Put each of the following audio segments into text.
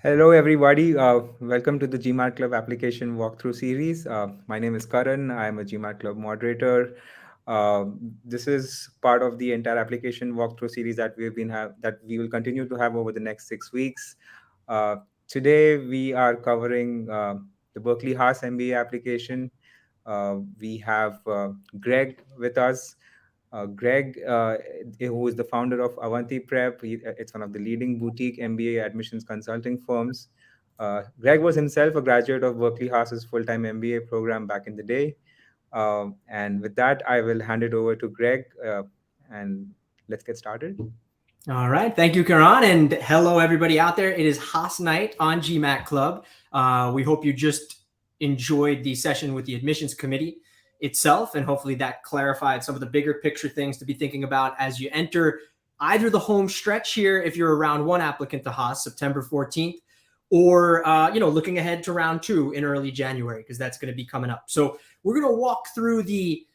Hello, everybody. Welcome to the GMAT Club application walkthrough series. My name is Karan. I am a GMAT Club moderator. Uh, this is part of the entire application walkthrough series that we will continue to have over the next 6 weeks. Uh, Today, we are covering the Berkeley Haas MBA application. We have Greg with us. Greg, who is the founder of Avanti Prep, it's one of the leading boutique MBA admissions consulting firms. Greg was himself a graduate of Berkeley Haas's full-time MBA program back in the day. And with that, I will hand it over to Greg, and let's get started. All right. Thank you, Karan. And hello, everybody out there. It is Haas night on GMAT Club. We hope you just enjoyed the session with the admissions committee itself. And hopefully that clarified some of the bigger picture things to be thinking about as you enter either the home stretch here, if you're a round one applicant to Haas, September 14th, or, looking ahead to round two in early January, because that's going to be coming up. So we're going to walk through the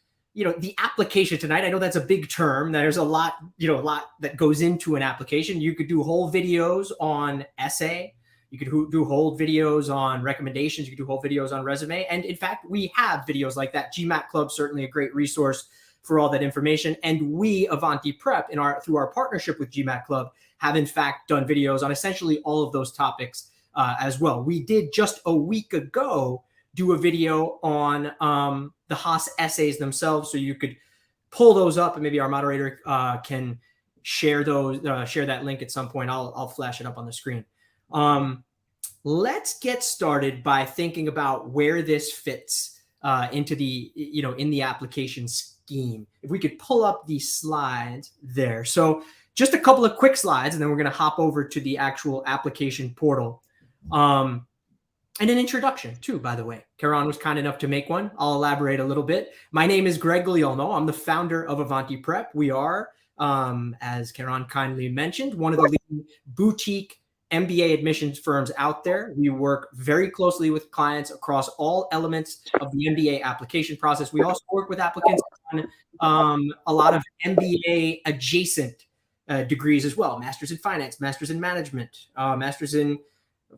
application tonight. I know that's a big term. There's a lot that goes into an application. You could do whole videos on essay. You could do whole videos on recommendations. You could do whole videos on resume. And in fact, we have videos like that. GMAT Club, certainly a great resource for all that information. And we, Avanti Prep, through our partnership with GMAT Club, have in fact done videos on essentially all of those topics as well. We did just a week ago do a video on the Haas essays themselves, so you could pull those up, and maybe our moderator can share that link at some point. I'll flash it up on the screen. Let's get started by thinking about where this fits into the in the application scheme. If we could pull up the slides there. So just a couple of quick slides, and then we're going to hop over to the actual application portal. And an introduction, too, by the way. Karan was kind enough to make one. I'll elaborate a little bit. My name is Greg Guglielmo. I'm the founder of Avanti Prep. We are, as Karan kindly mentioned, one of the leading boutique MBA admissions firms out there. We work very closely with clients across all elements of the MBA application process. We also work with applicants on a lot of MBA adjacent degrees as well. Masters in finance, masters in management, masters in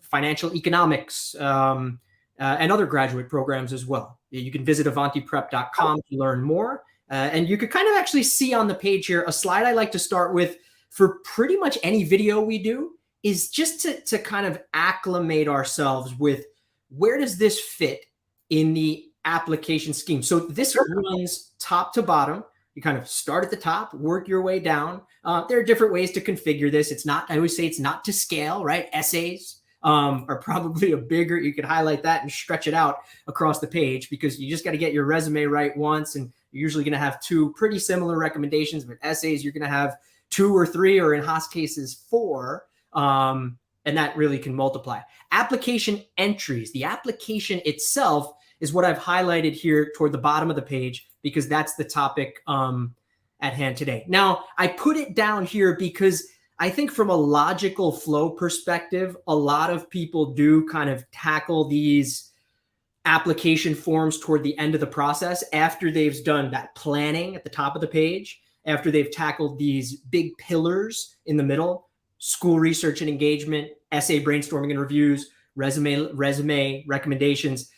financial economics, and other graduate programs as well. You can visit avantiprep.com to learn more. And you could kind of actually see on the page here, a slide I like to start with for pretty much any video we do is just to kind of acclimate ourselves with where does this fit in the application scheme. So this runs top to bottom. You kind of start at the top, work your way down. There are different ways to configure this. I always say it's not to scale, right? Essays are probably you could highlight that and stretch it out across the page, because you just got to get your resume right once, and you're usually going to have two pretty similar recommendations. But essays, you're going to have 2 or 3, or in Haas cases 4, and that really can multiply. Application entries, the application itself is what I've highlighted here toward the bottom of the page, because that's the topic at hand today. Now, I put it down here because I think from a logical flow perspective, a lot of people do kind of tackle these application forms toward the end of the process after they've done that planning at the top of the page, after they've tackled these big pillars in the middle: school research and engagement, essay brainstorming and reviews, resume recommendations.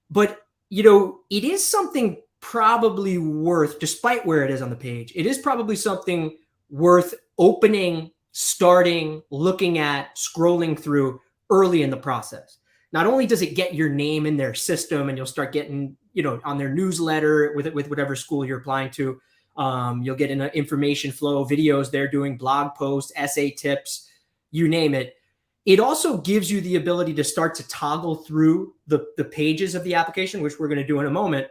But, it is something probably worth, despite where it is on the page, it is probably something worth opening, starting, looking at, scrolling through early in the process. Not only does it get your name in their system, and you'll start getting, on their newsletter with whatever school you're applying to, you'll get an information flow, videos they're doing, blog posts, essay tips, you name it. It also gives you the ability to start to toggle through the pages of the application, which we're going to do in a moment,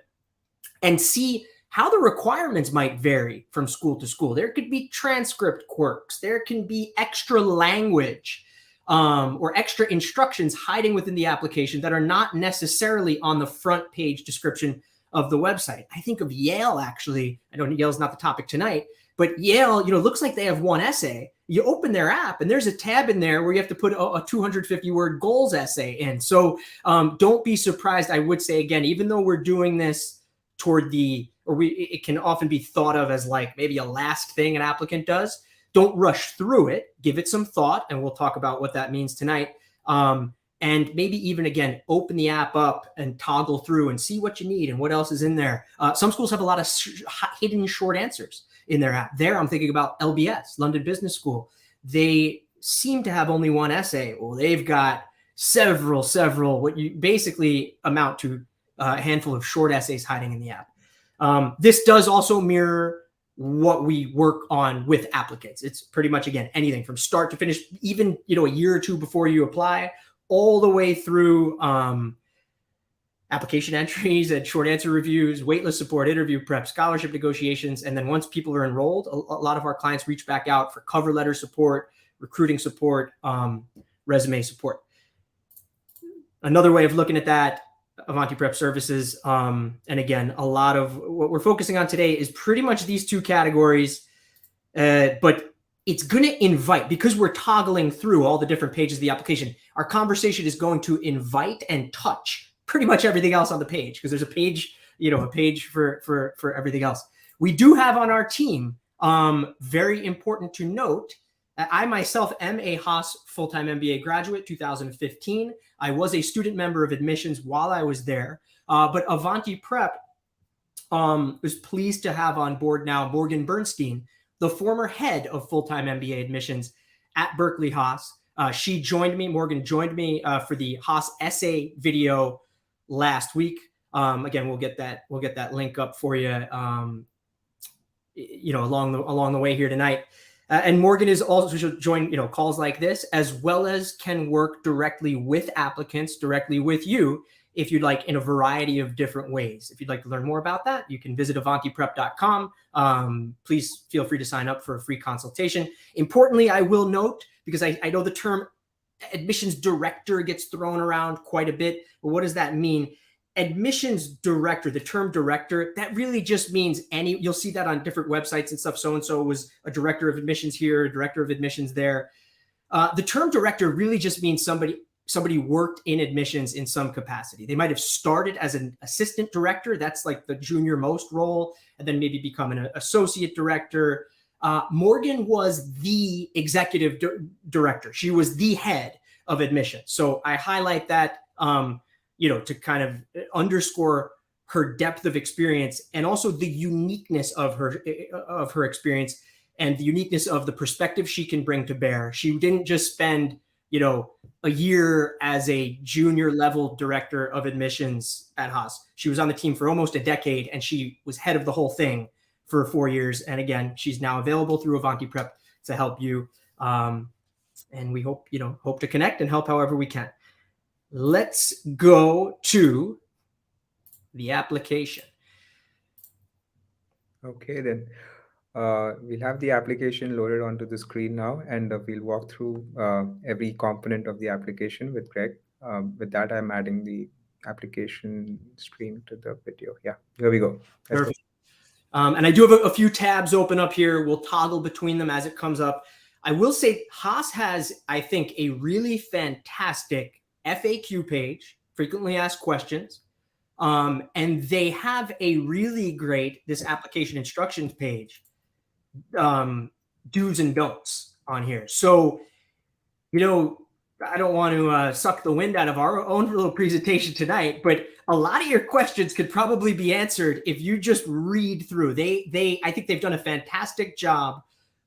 and see how the requirements might vary from school to school. There could be transcript quirks. There can be extra language or extra instructions hiding within the application that are not necessarily on the front page description of the website. I think of Yale, actually. I know Yale's not the topic tonight, but Yale, looks like they have one essay. You open their app and there's a tab in there where you have to put a 250-word goals essay in. So don't be surprised. I would say, again, even though we're doing this toward it can often be thought of as like maybe a last thing an applicant does. Don't rush through it. Give it some thought, and we'll talk about what that means tonight. And maybe even, again, open the app up and toggle through and see what you need and what else is in there. Some schools have a lot of hidden short answers in their app. There, I'm thinking about LBS, London Business School. They seem to have only one essay. Well, they've got several, what you basically amount to a handful of short essays hiding in the app. This does also mirror what we work on with applicants. It's pretty much, again, anything from start to finish, even, a year or two before you apply, all the way through application entries and short answer reviews, waitlist support, interview prep, scholarship negotiations. And then once people are enrolled, a lot of our clients reach back out for cover letter support, recruiting support, resume support. Another way of looking at that, Avanti Prep Services. And again, a lot of what we're focusing on today is pretty much these two categories, but it's going to invite, because we're toggling through all the different pages of the application, our conversation is going to invite and touch pretty much everything else on the page, because there's a page, a page for everything else. We do have on our team, very important to note, I myself am a Haas full-time MBA graduate, 2015. I was a student member of admissions while I was there, but Avanti Prep was pleased to have on board now Morgan Bernstein, the former head of full-time MBA admissions at Berkeley Haas. Morgan joined me for the Haas essay video last week. Again, we'll get that link up for you, along the way here tonight. And Morgan is also joined, calls like this, as well as can work directly with applicants, directly with you, if you'd like, in a variety of different ways. If you'd like to learn more about that, you can visit avantiprep.com. Please feel free to sign up for a free consultation. Importantly, I will note, because I know the term admissions director gets thrown around quite a bit, but what does that mean? Admissions director, the term director, that really just means you'll see that on different websites and stuff. So-and-so was a director of admissions here, a director of admissions there. The term director really just means somebody worked in admissions in some capacity. They might have started as an assistant director. That's like the junior most role, and then maybe become an associate director. Morgan was the executive director. She was the head of admissions. So I highlight that, to kind of underscore her depth of experience, and also the uniqueness of her experience, and the uniqueness of the perspective she can bring to bear. She didn't just spend, a year as a junior level director of admissions at Haas. She was on the team for almost a decade, and she was head of the whole thing for 4 years. And again, she's now available through Avanti Prep to help you. And we hope to connect and help however we can. Let's go to the application. Okay, then we'll have the application loaded onto the screen now, and we'll walk through every component of the application with Greg. With that, I'm adding the application stream to the video. Yeah, here we go. Perfect. And I do have a few tabs open up here. We'll toggle between them as it comes up. I will say Haas has, I think, a really fantastic FAQ page, frequently asked questions. And they have a really great, this application instructions page, do's and don'ts on here. So, I don't want to suck the wind out of our own little presentation tonight, but a lot of your questions could probably be answered if you just read through. I think they've done a fantastic job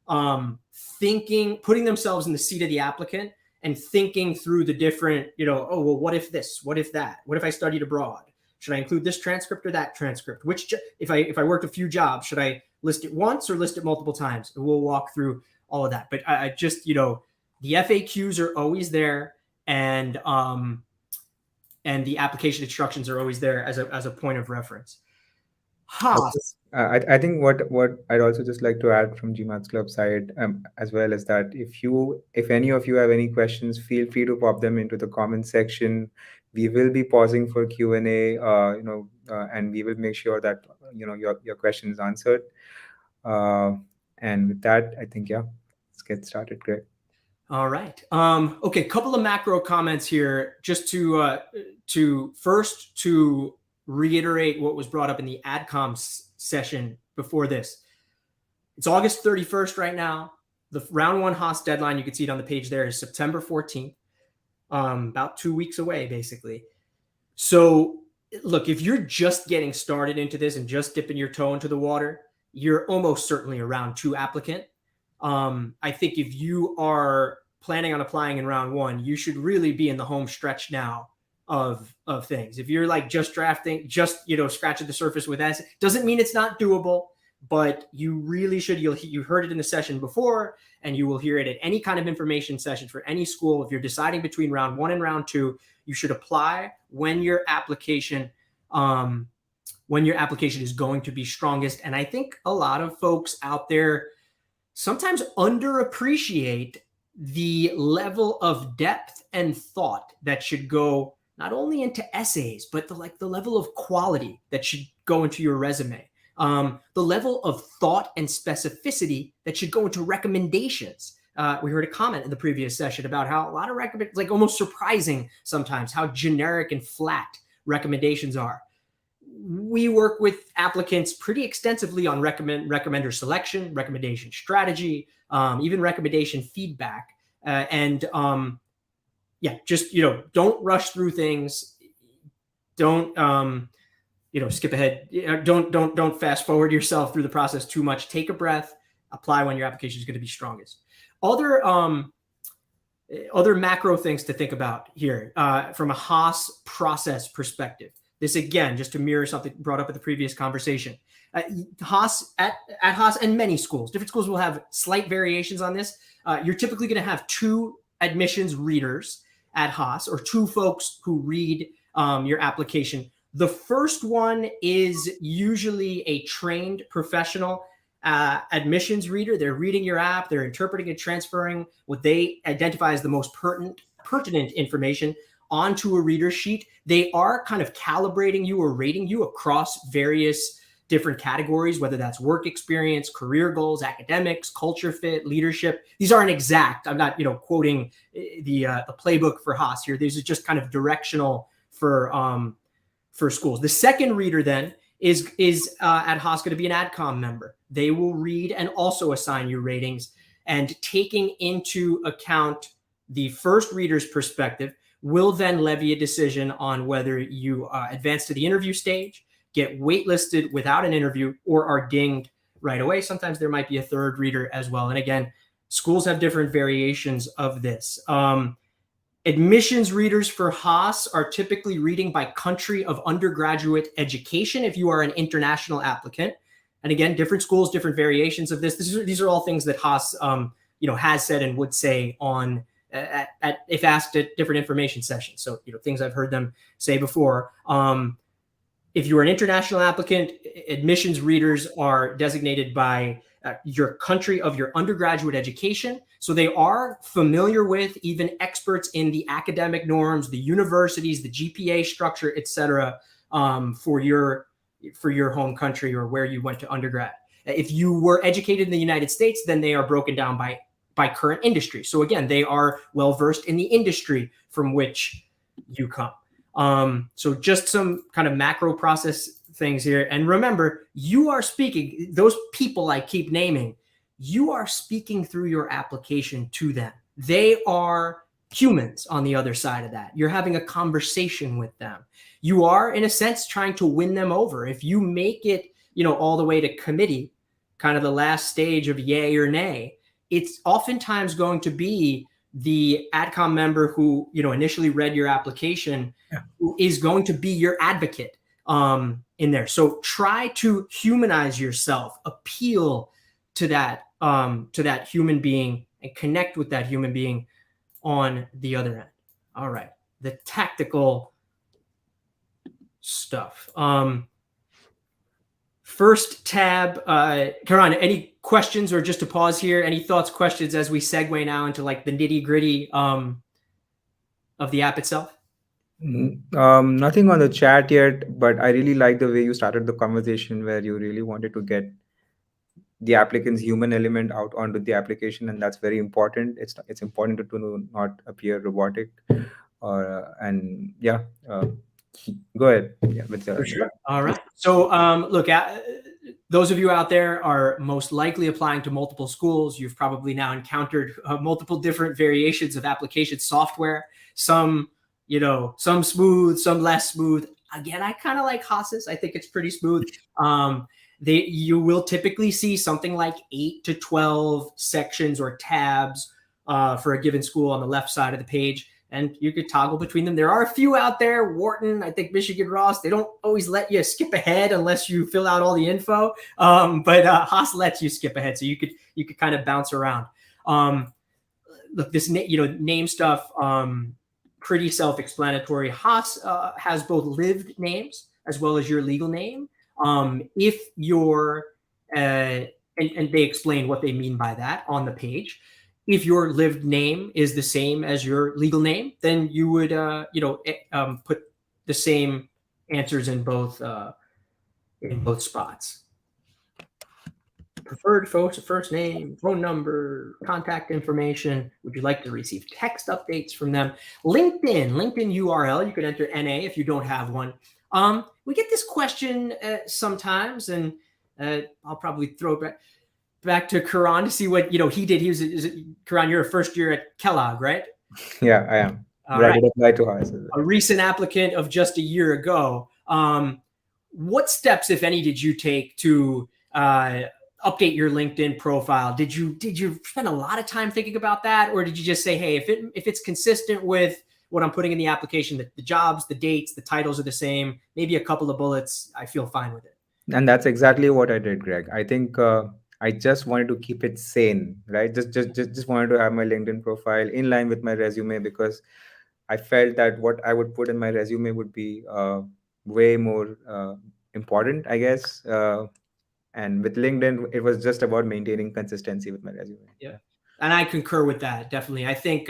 putting themselves in the seat of the applicant and thinking through the different, what if this, what if that, what if I studied abroad? Should I include this transcript or that transcript? If I worked a few jobs, should I list it once or list it multiple times? And we'll walk through all of that. But I just, the FAQs are always there, and the application instructions are always there as a point of reference. Haas. I think what I'd also just like to add from GMAT's Club side, as well, is that if any of you have any questions, feel free to pop them into the comment section. We will be pausing for Q&A, and we will make sure that your question is answered. And with that, I think let's get started. Great. All right. Okay, couple of macro comments here, just to reiterate what was brought up in the AdCom session before this. It's August 31st right now. The round one Haas deadline, you can see it on the page there, is September 14th. about 2 weeks away, basically. So, look, if you're just getting started into this and just dipping your toe into the water, you're almost certainly a round 2 applicant. I think if you are planning on applying in round 1, you should really be in the home stretch now of things. If you're like just drafting, just scratching the surface with S, doesn't mean it's not doable, but you really should. You heard it in the session before, and you will hear it at any kind of information session for any school. If you're deciding between round 1 and round 2, you should apply when your application is going to be strongest. And I think a lot of folks out there sometimes underappreciate the level of depth and thought that should go not only into essays, but the level of quality that should go into your resume. The level of thought and specificity that should go into recommendations. We heard a comment in the previous session about how a lot of recommendations, like almost surprising sometimes, how generic and flat recommendations are. We work with applicants pretty extensively on recommender selection, recommendation strategy, even recommendation feedback. Just, don't rush through things. Don't, skip ahead. Don't fast forward yourself through the process too much. Take a breath, apply when your application is going to be strongest. Other macro things to think about here from a Haas process perspective. This, again, just to mirror something brought up at the previous conversation. Haas at Haas and many schools, different schools will have slight variations on this. You're typically going to have 2 admissions readers at Haas, or 2 folks who read your application. The first one is usually a trained professional admissions reader. They're reading your app, they're interpreting and transferring what they identify as the most pertinent information onto a reader sheet. They are kind of calibrating you or rating you across various different categories, whether that's work experience, career goals, academics, culture fit, leadership. These aren't exact. I'm not, quoting the playbook for Haas here. These are just kind of directional for schools. The second reader then is at Haas going to be an AdCom member. They will read and also assign you ratings, and taking into account the first reader's perspective, will then levy a decision on whether you advance to the interview stage, get waitlisted without an interview, or are dinged right away. Sometimes there might be a third reader as well. And again, schools have different variations of this. Admissions readers for Haas are typically reading by country of undergraduate education if you are an international applicant. And again, different schools, different variations of this. These are all things that Haas has said and would say on if asked at different information sessions. So, things I've heard them say before. If you're an international applicant, admissions readers are designated by your country of your undergraduate education. So they are familiar with, even experts in the academic norms, the universities, the GPA structure, et cetera, for your home country or where you went to undergrad. If you were educated in the United States, then they are broken down by current industry. So again, they are well-versed in the industry from which you come. So just some kind of macro process things here. And remember, you are speaking, those people I keep naming, you are speaking through your application to them. They are humans on the other side of that. You're having a conversation with them. You are, in a sense, trying to win them over. If you make it, all the way to committee, kind of the last stage of yay or nay, it's oftentimes going to be the AdCom member who, initially read your application, who is going to be your advocate in there. So try to humanize yourself, appeal to that human being, and connect with that human being on the other end. All right, the tactical stuff. First tab, Karan, any questions, or just to pause here, any thoughts, questions as we segue now into like the nitty gritty of the app itself? Nothing on the chat yet, but I really like the way you started the conversation, where you really wanted to get the applicant's human element out onto the application, and that's very important. It's important to not appear robotic, go ahead. Yeah, with For sure. All right. So look, those of you out there are most likely applying to multiple schools. You've probably now encountered multiple different variations of application software. Some, some smooth, some less smooth. Again, I kind of like Haas's. I think it's pretty smooth. You will typically see something like 8 to 12 sections or tabs for a given school on the left side of the page. And you could toggle between them. There are a few out there, Wharton, I think Michigan Ross, they don't always let you skip ahead unless you fill out all the info. But Haas lets you skip ahead, so you could kind of bounce around. Look, this name stuff, pretty self-explanatory. Haas has both lived names as well as your legal name. If you're and they explain what they mean by that on the page. If your lived name is the same as your legal name, then you would, put the same answers in both spots. Preferred first name, phone number, contact information. Would you like to receive text updates from them? LinkedIn URL. You could enter NA if you don't have one. We get this question sometimes, and I'll probably throw it back to Karan to see what he did. Karan, you're a first year at Kellogg, right? Yeah, I am. Right. Apply to Haas. A recent applicant of just a year ago. What steps, if any, did you take to update your LinkedIn profile? Did you spend a lot of time thinking about that, or did you just say, hey, if it's consistent with what I'm putting in the application, the jobs, the dates, the titles are the same, maybe a couple of bullets, I feel fine with it? And that's exactly what I did, Greg. I think I just wanted to keep it sane, right? Just wanted to have my LinkedIn profile in line with my resume, because I felt that what I would put in my resume would be way more important, I guess. And with LinkedIn, it was just about maintaining consistency with my resume. Yeah. And I concur with that, definitely. I think,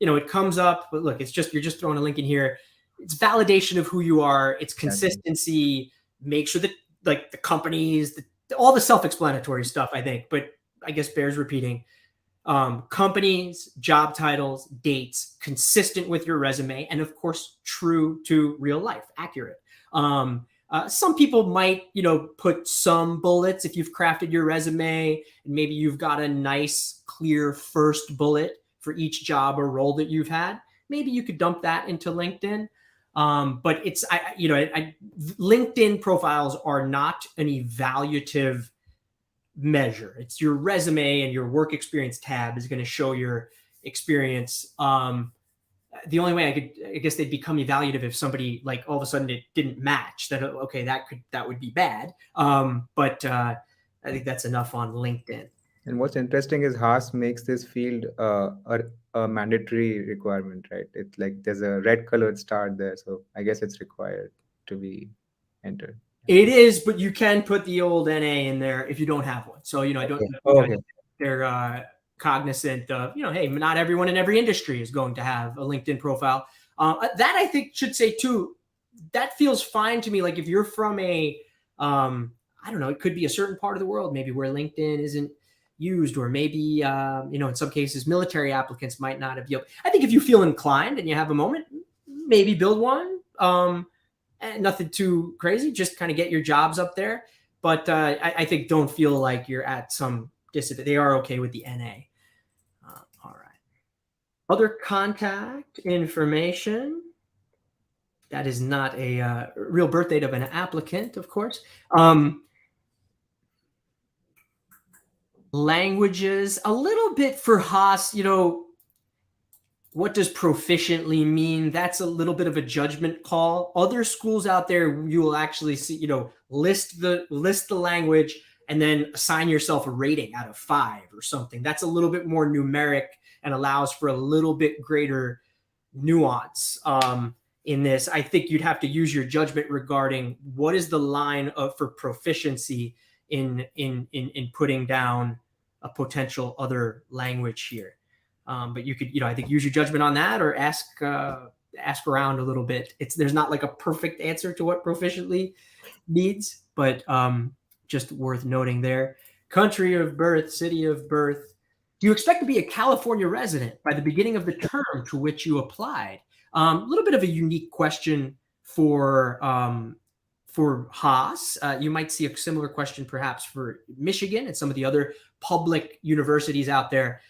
it comes up, but look, you're just throwing a link in here. It's validation of who you are. It's consistency. Make sure that the companies, all the self-explanatory stuff, I think, but I guess bears repeating. Companies, job titles, dates, consistent with your resume, and of course, true to real life, accurate. Some people might, put some bullets if you've crafted your resume, and maybe you've got a nice, clear first bullet for each job or role that you've had. Maybe you could dump that into LinkedIn. But it's, LinkedIn profiles are not an evaluative measure. It's your resume, and your work experience tab is going to show your experience. The only way I guess they'd become evaluative if somebody all of a sudden it didn't match. That would be bad. But I think that's enough on LinkedIn. And what's interesting is Haas makes this field a mandatory requirement, right? It's like there's a red colored star there, so I guess it's required to be entered. It is, but you can put the old NA in there if you don't have one. So I don't. Okay. They're cognizant of hey, not everyone in every industry is going to have a LinkedIn profile. That I think should say too. That feels fine to me. Like if you're from a, I don't know, it could be a certain part of the world, maybe where LinkedIn isn't used, or maybe in some cases military applicants might not have. I think if you feel inclined and you have a moment, maybe build one. And nothing too crazy, just kind of get your jobs up there. But I think don't feel like you're at some disadvantage. They are okay with the NA. All right. Other contact information. That is not a real birth date of an applicant, of course. Languages, a little bit for Haas, what does proficiently mean? That's a little bit of a judgment call. Other schools out there, you will actually see, list the language and then assign yourself a rating out of 5 or something. That's a little bit more numeric and allows for a little bit greater nuance in this. I think you'd have to use your judgment regarding what is the line for proficiency in putting down a potential other language here. But you could, I think use your judgment on that, or ask around a little bit. There's not like a perfect answer to what proficiently needs, but just worth noting there. Country of birth, city of birth. Do you expect to be a California resident by the beginning of the term to which you applied? A little bit of a unique question for for Haas. You might see a similar question perhaps for Michigan and some of the other public universities out there.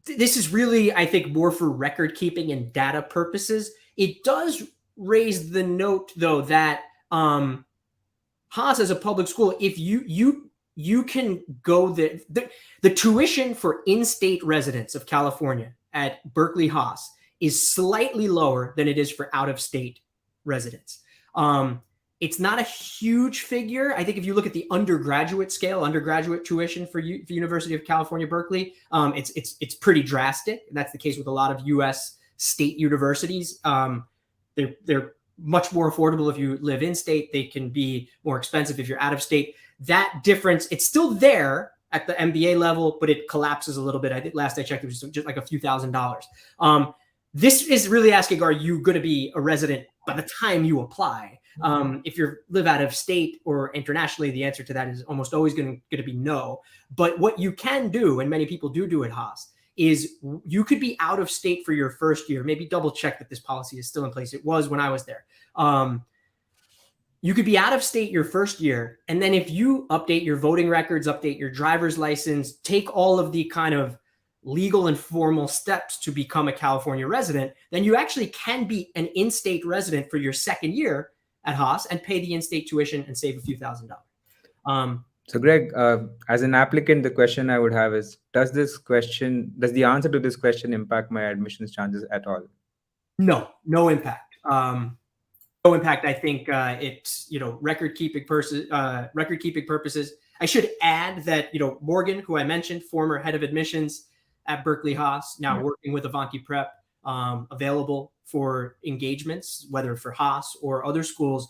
This is really, I think, more for record keeping and data purposes. It does raise the note, though, that Haas as a public school, if you can go the tuition for in-state residents of California at Berkeley Haas is slightly lower than it is for out-of-state residents. It's not a huge figure. I think if you look at the undergraduate scale, undergraduate tuition for the University of California, Berkeley, it's pretty drastic. And that's the case with a lot of U.S. state universities. They're much more affordable if you live in state. They can be more expensive if you're out of state. That difference, it's still there at the MBA level, but it collapses a little bit. I think last I checked, it was just like a few $1,000s. This is really asking, are you going to be a resident by the time you apply? If you live out of state or internationally, the answer to that is almost always going to be no. But what you can do, and many people do at Haas, is you could be out of state for your first year. Maybe double check that this policy is still in place. It was when I was there. You could be out of state your first year. And then if you update your voting records, update your driver's license, take all of the kind of legal and formal steps to become a California resident, then you actually can be an in-state resident for your second year at Haas and pay the in-state tuition and save a few $1,000s. So Greg, as an applicant, the question I would have is, does the answer to this question impact my admissions chances at all? No impact. No impact. I think it's, record keeping purposes. I should add that, Morgan, who I mentioned, former head of admissions at Berkeley Haas, now working with Avanti Prep, available for engagements, whether for Haas or other schools.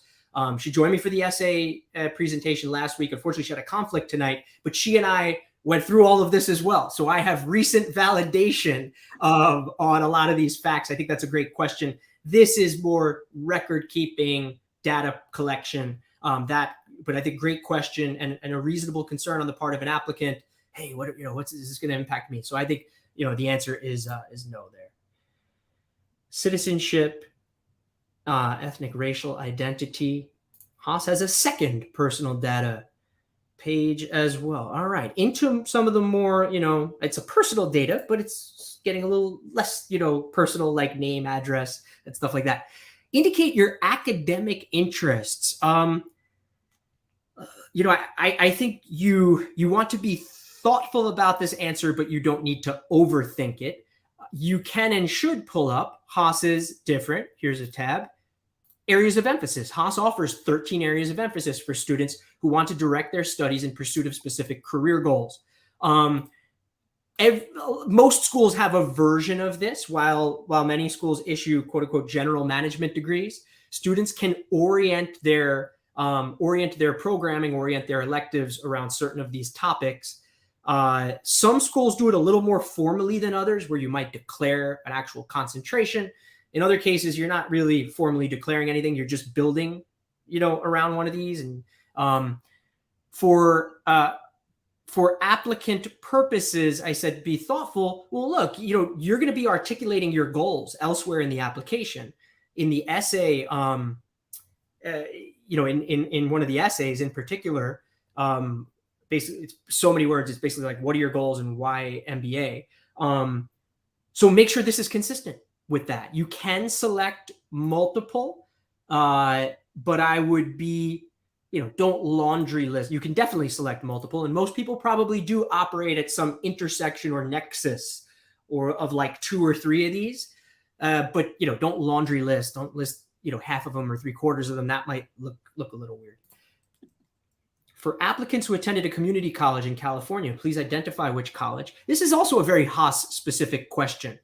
She joined me for the essay presentation last week. Unfortunately, she had a conflict tonight, but she and I went through all of this as well. So I have recent validation on a lot of these facts. I think that's a great question. This is more record keeping, data collection. But I think great question and a reasonable concern on the part of an applicant. Hey, is this going to impact me? So I think, the answer is no there. Citizenship, ethnic, racial identity. Haas has a second personal data page as well. All right. Into some of the more, it's a personal data, but it's getting a little less, personal, like name, address, and stuff like that. Indicate your academic interests. I think you want to be thoughtful about this answer, but you don't need to overthink it. You can and should pull up Haas's different, here's a tab, areas of emphasis. Haas offers 13 areas of emphasis for students who want to direct their studies in pursuit of specific career goals. Most schools have a version of this, while many schools issue quote unquote general management degrees. Students can orient their programming, orient their electives around certain of these topics. Some schools do it a little more formally than others, where you might declare an actual concentration. In other cases, you're not really formally declaring anything. You're just building, around one of these. And for applicant purposes, I said, be thoughtful. Well, look, you're going to be articulating your goals elsewhere in the application. In the essay, in one of the essays in particular, basically it's so many words. It's basically like, what are your goals and why MBA? So make sure this is consistent with that. You can select multiple, but I would be, don't laundry list. You can definitely select multiple, and most people probably do operate at some intersection or nexus of like 2 or 3 of these. But don't laundry list. Don't list half of them or 3/4 of them. That might look a little weird. For applicants who attended a community college in California, please identify which college. This is also a very Haas-specific question.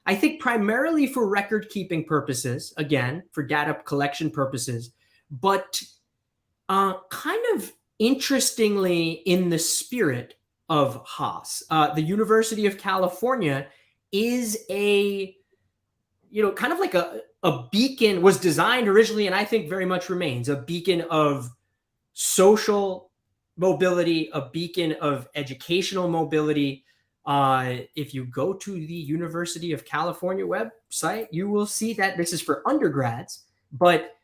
I think primarily for record-keeping purposes, again, for data collection purposes, but kind of interestingly in the spirit of Haas. The University of California is a, kind of like a beacon, was designed originally, and I think very much remains, a beacon of social mobility, a beacon of educational mobility. If you go to the University of California website, you will see that this is for undergrads, but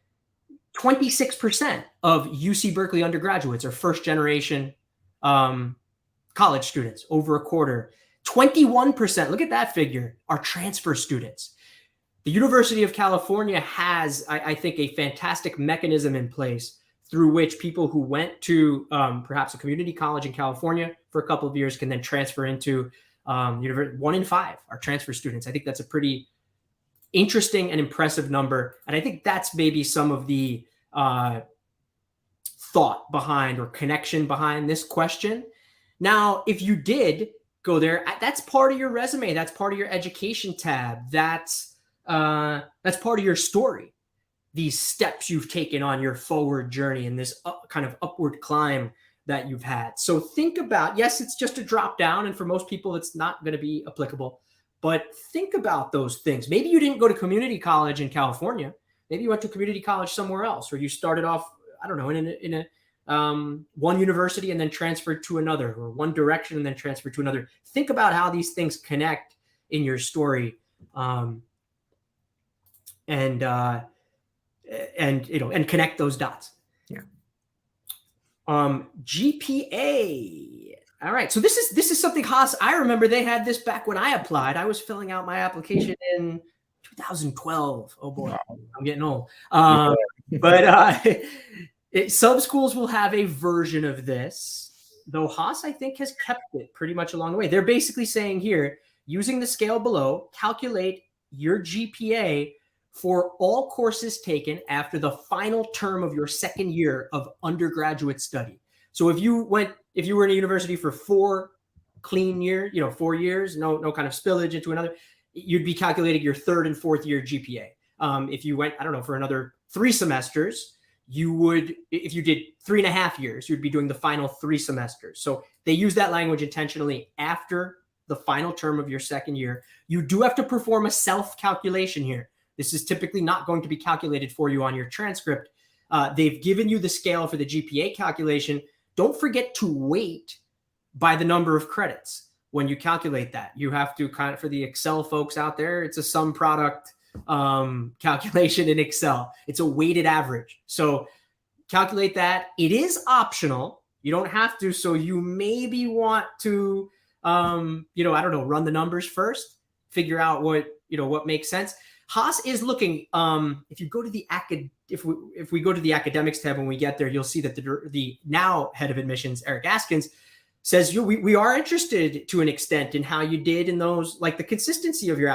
26% of UC Berkeley undergraduates are first generation college students, over a quarter. 21%, look at that figure, are transfer students. The University of California has, I think, a fantastic mechanism in place through which people who went to perhaps a community college in California for a couple of years can then transfer into university. 1 in 5 are transfer students. I think that's a pretty interesting and impressive number. And I think that's maybe some of the thought behind or connection behind this question. Now, if you did go there, that's part of your resume. That's part of your education tab. That's part of your story. These steps you've taken on your forward journey and this kind of upward climb that you've had. So think about, yes, it's just a drop down. And for most people, it's not going to be applicable. But think about those things. Maybe you didn't go to community college in California. Maybe you went to community college somewhere else, or you started off, I don't know, in a one university and then transferred to another, or one direction and then transferred to another. Think about how these things connect in your story, and connect those dots. Yeah. GPA. All right. So this is something, Haas, I remember they had this back when I applied. I was filling out my application in 2012. Oh boy, wow. I'm getting old. But some schools will have a version of this, though Haas, I think, has kept it pretty much along the way. They're basically saying here, using the scale below, calculate your GPA for all courses taken after the final term of your second year of undergraduate study. So if you were in a university for 4 clean years, 4 years, no kind of spillage into another, you'd be calculating your 3rd and 4th year GPA. If you went, I don't know, for another 3 semesters, you would, if you did 3.5 years, you'd be doing the final 3 semesters. So they use that language intentionally after the final term of your second year. You do have to perform a self-calculation here. This is typically not going to be calculated for you on your transcript. They've given you the scale for the GPA calculation. Don't forget to weight by the number of credits when you calculate that. You have to kind of, for the Excel folks out there, it's a sum product calculation in Excel. It's a weighted average. So calculate that. It is optional. You don't have to. So you maybe want to, I don't know, run the numbers first, figure out what makes sense. Haas is looking, if you go to the if we go to the academics tab when we get there, you'll see that the now head of admissions, Eric Askins, says we are interested to an extent in how you did in those, like the consistency of your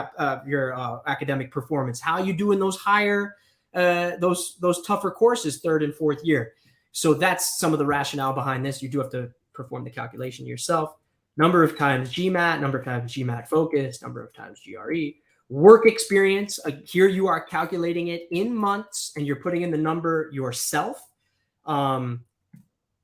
academic performance, how you do in those higher, those tougher courses, 3rd and 4th year. So that's some of the rationale behind this. You do have to perform the calculation yourself. Number of times GMAT, number of times GMAT focus, number of times GRE. Work experience, here you are calculating it in months and you're putting in the number yourself.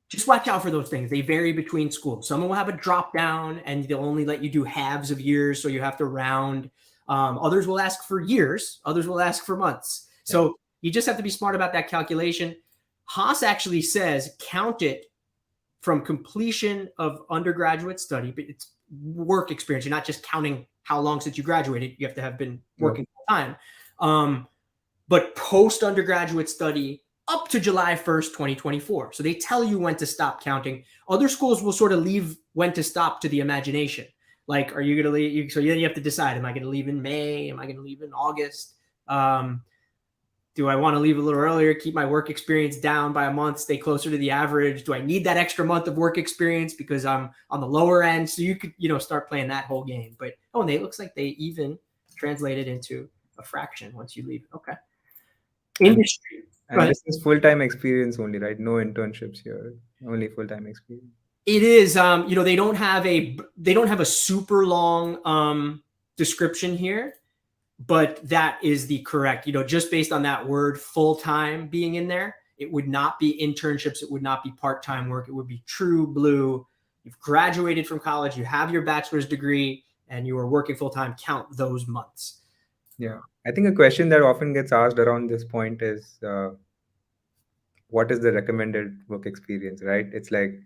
Just watch out for those things. They vary between schools. Some will have a drop down and they'll only let you do halves of years, so you have to round. Others will ask for years. Others will ask for months. So you just have to be smart about that calculation. Haas actually says count it from completion of undergraduate study, but it's work experience. You're not just counting how long since you graduated. You have to have been working full time. But post undergraduate study up to July 1st, 2024. So they tell you when to stop counting. Other schools will sort of leave when to stop to the imagination. Like, are you going to leave? So you have to decide, am I going to leave in May? Am I going to leave in August? Do I want to leave a little earlier, keep my work experience down by a month, stay closer to the average? Do I need that extra month of work experience because I'm on the lower end? So you could, start playing that whole game. But, and it looks like they even translated into a fraction once you leave. Okay. Industry. And this is full-time experience only, right? No internships here, only full-time experience. It is, they don't have a super long description here. But that is the correct, just based on that word full-time being in there, it would not be internships. It would not be part-time work. It would be true blue. You've graduated from college. You have your bachelor's degree and you are working full-time. Count those months. Yeah. I think a question that often gets asked around this point is, what is the recommended work experience, right? It's like,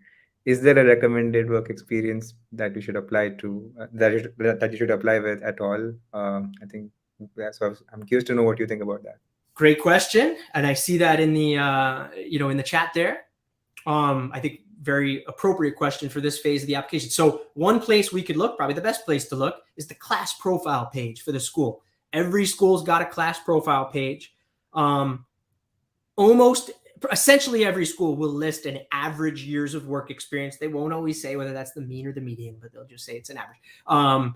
is there a recommended work experience that you should apply to, that you should apply with at all? I think. Yeah, so I'm curious to know what you think about that. Great question. And I see that in the, in the chat there. I think very appropriate question for this phase of the application. So one place we could look, probably the best place to look, is the class profile page for the school. Every school's got a class profile page. Essentially every school will list an average years of work experience. They won't always say whether that's the mean or the median, but they'll just say it's an average.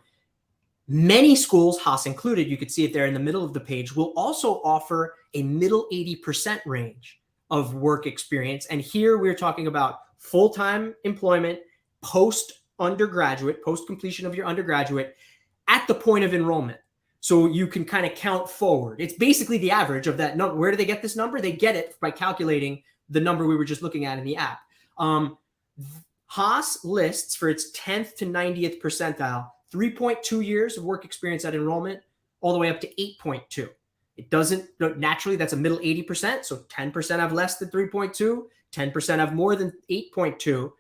Many schools, Haas included, you could see it there in the middle of the page, will also offer a middle 80% range of work experience. And here we're talking about full-time employment, post-undergraduate, post-completion of your undergraduate, at the point of enrollment. So you can kind of count forward. It's basically the average of that number. Where do they get this number? They get it by calculating the number we were just looking at in the app. Haas lists for its 10th to 90th percentile 3.2 years of work experience at enrollment, all the way up to 8.2. It doesn't, naturally, that's a middle 80%. So 10% have less than 3.2, 10% have more than 8.2.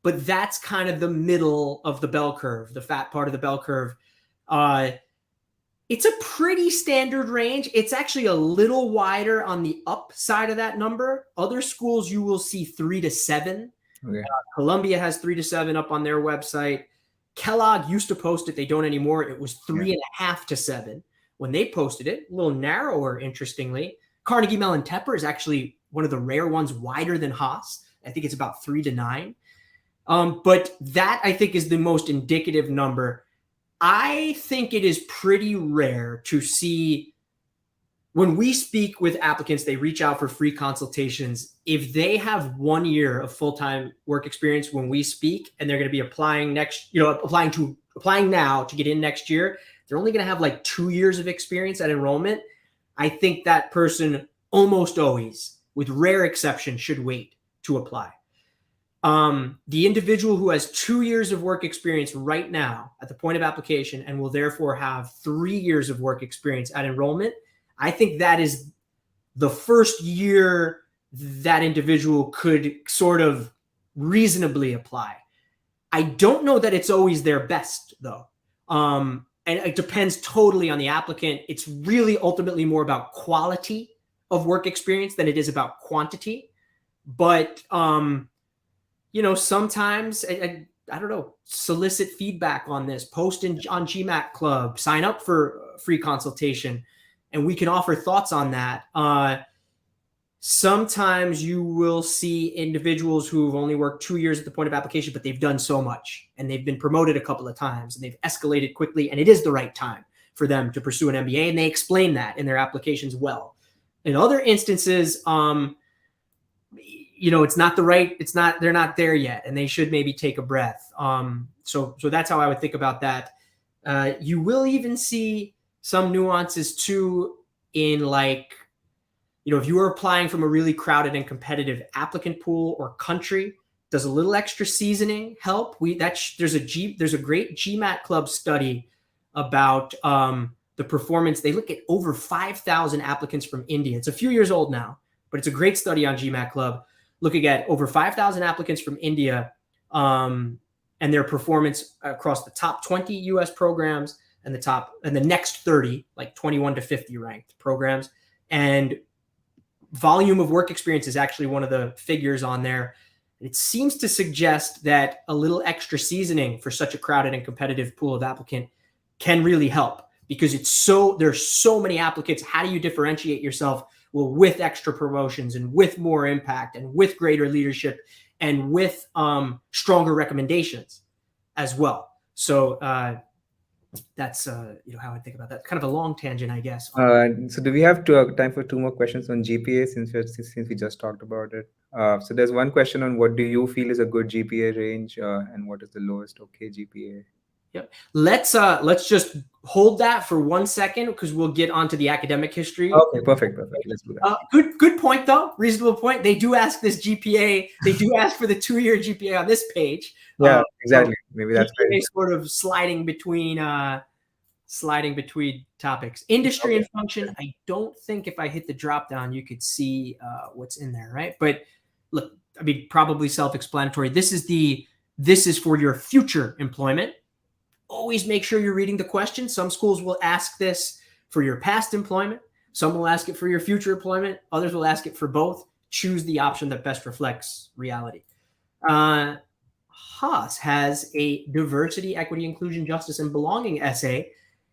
But that's kind of the middle of the bell curve, the fat part of the bell curve. It's a pretty standard range. It's actually a little wider on the up side of that number. Other schools, you will see 3 to 7. Okay. Columbia has 3 to 7 up on their website. Kellogg used to post it. They don't anymore. It was 3.5 to 7 when they posted it. A little narrower, interestingly. Carnegie Mellon Tepper is actually one of the rare ones wider than Haas. I think it's about 3 to 9. But that, I think, is the most indicative number. I think it is pretty rare to see, when we speak with applicants, they reach out for free consultations. If they have 1 year of full-time work experience when we speak, and they're going to be applying applying now to get in next year, they're only going to have like 2 years of experience at enrollment. I think that person almost always, with rare exception, should wait to apply. The individual who has 2 years of work experience right now at the point of application and will therefore have 3 years of work experience at enrollment, I think that is the first year that individual could sort of reasonably apply. I don't know that it's always their best, though. And it depends totally on the applicant. It's really ultimately more about quality of work experience than it is about quantity. But sometimes, I don't know, solicit feedback on this, post on GMAT Club, sign up for a free consultation, and we can offer thoughts on that. Sometimes you will see individuals who've only worked 2 years at the point of application, but they've done so much, and they've been promoted a couple of times, and they've escalated quickly, and it is the right time for them to pursue an MBA, and they explain that in their applications well. In other instances, it's not they're not there yet, and they should maybe take a breath. So that's how I would think about that. You will even see some nuances too in, like, if you are applying from a really crowded and competitive applicant pool or country, does a little extra seasoning help? There's a great GMAT Club study about the performance. They look at over 5,000 applicants from India. It's a few years old now, but it's a great study on GMAT Club, looking at over 5,000 applicants from India and their performance across the top 20 U.S. programs and the next 30, like 21 to 50 ranked programs. And volume of work experience is actually one of the figures on there. It seems to suggest that a little extra seasoning for such a crowded and competitive pool of applicant can really help, because there's so many applicants. How do you differentiate yourself? Well, with extra promotions and with more impact and with greater leadership and with stronger recommendations as well. So that's how I think about that. Kind of a long tangent, I guess. So do we have time for 2 more questions on GPA, since we just talked about it? So there's one question on what do you feel is a good GPA range and what is the lowest okay GPA? Yep. Let's just hold that for 1 second, because we'll get onto the academic history. Okay, perfect. Let's do that. Good point, though. Reasonable point. They do ask this GPA. They do ask for the 2-year GPA on this page. Yeah, exactly. Maybe that's GPA sort of sliding between topics. Industry and function. I don't think if I hit the drop down, you could see what's in there, right? But look, I mean, probably self-explanatory. This is for your future employment. Always make sure you're reading the question. Some schools will ask this for your past employment. Some will ask it for your future employment. Others will ask it for both. Choose the option that best reflects reality. Haas has a diversity, equity, inclusion, justice, and belonging essay.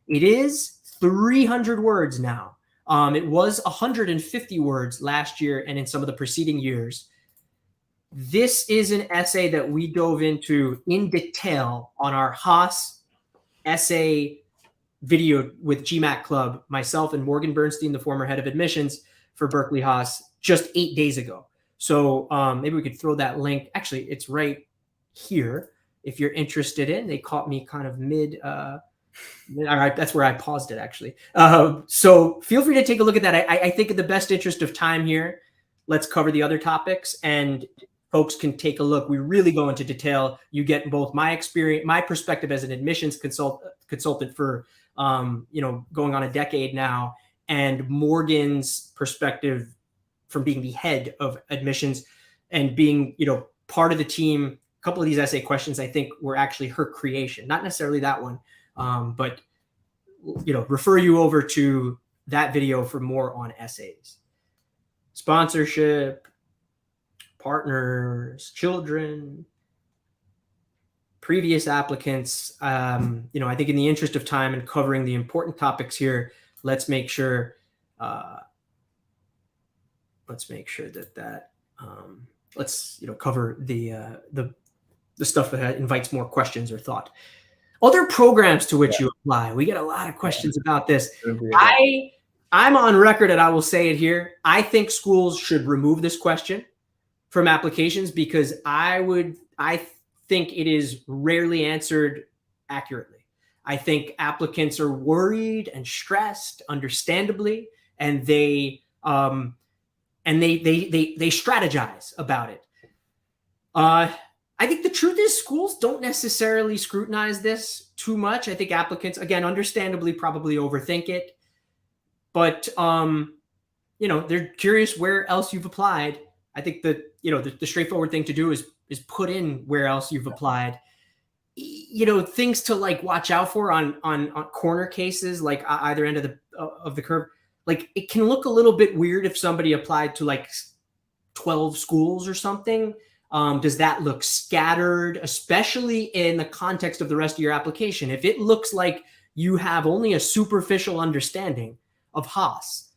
It is 300 words now. It was 150 words last year and in some of the preceding years. This is an essay that we dove into in detail on our Haas essay video with GMAT Club, myself and Morgan Bernstein, the former head of admissions for Berkeley Haas, just 8 days ago. So maybe we could throw that link. Actually, it's right here if you're interested in. They caught me kind of mid. All right, that's where I paused it, actually. So feel free to take a look at that. I think in the best interest of time here, let's cover the other topics, and folks can take a look. We really go into detail. You get both my experience, my perspective as an admissions consultant for going on a decade now, and Morgan's perspective from being the head of admissions and being part of the team. A couple of these essay questions I think were actually her creation, not necessarily that one, but refer you over to that video for more on essays. Sponsorship, partners, children, previous applicants. I think in the interest of time and covering the important topics here, let's make sure that let's cover the stuff that invites more questions or thought. Other programs to which you apply. We get a lot of questions about this. I'm on record, and I will say it here. I think schools should remove this question from applications because I think it is rarely answered accurately. I think applicants are worried and stressed, understandably, and they strategize about it. I think the truth is schools don't necessarily scrutinize this too much. I think applicants, again, understandably, probably overthink it, but they're curious where else you've applied. I think that the straightforward thing to do is put in where else you've applied. Things to watch out for on corner cases, like either end of the curve. Like, it can look a little bit weird if somebody applied to 12 schools or something. Does that look scattered, especially in the context of the rest of your application? If it looks like you have only a superficial understanding of Haas,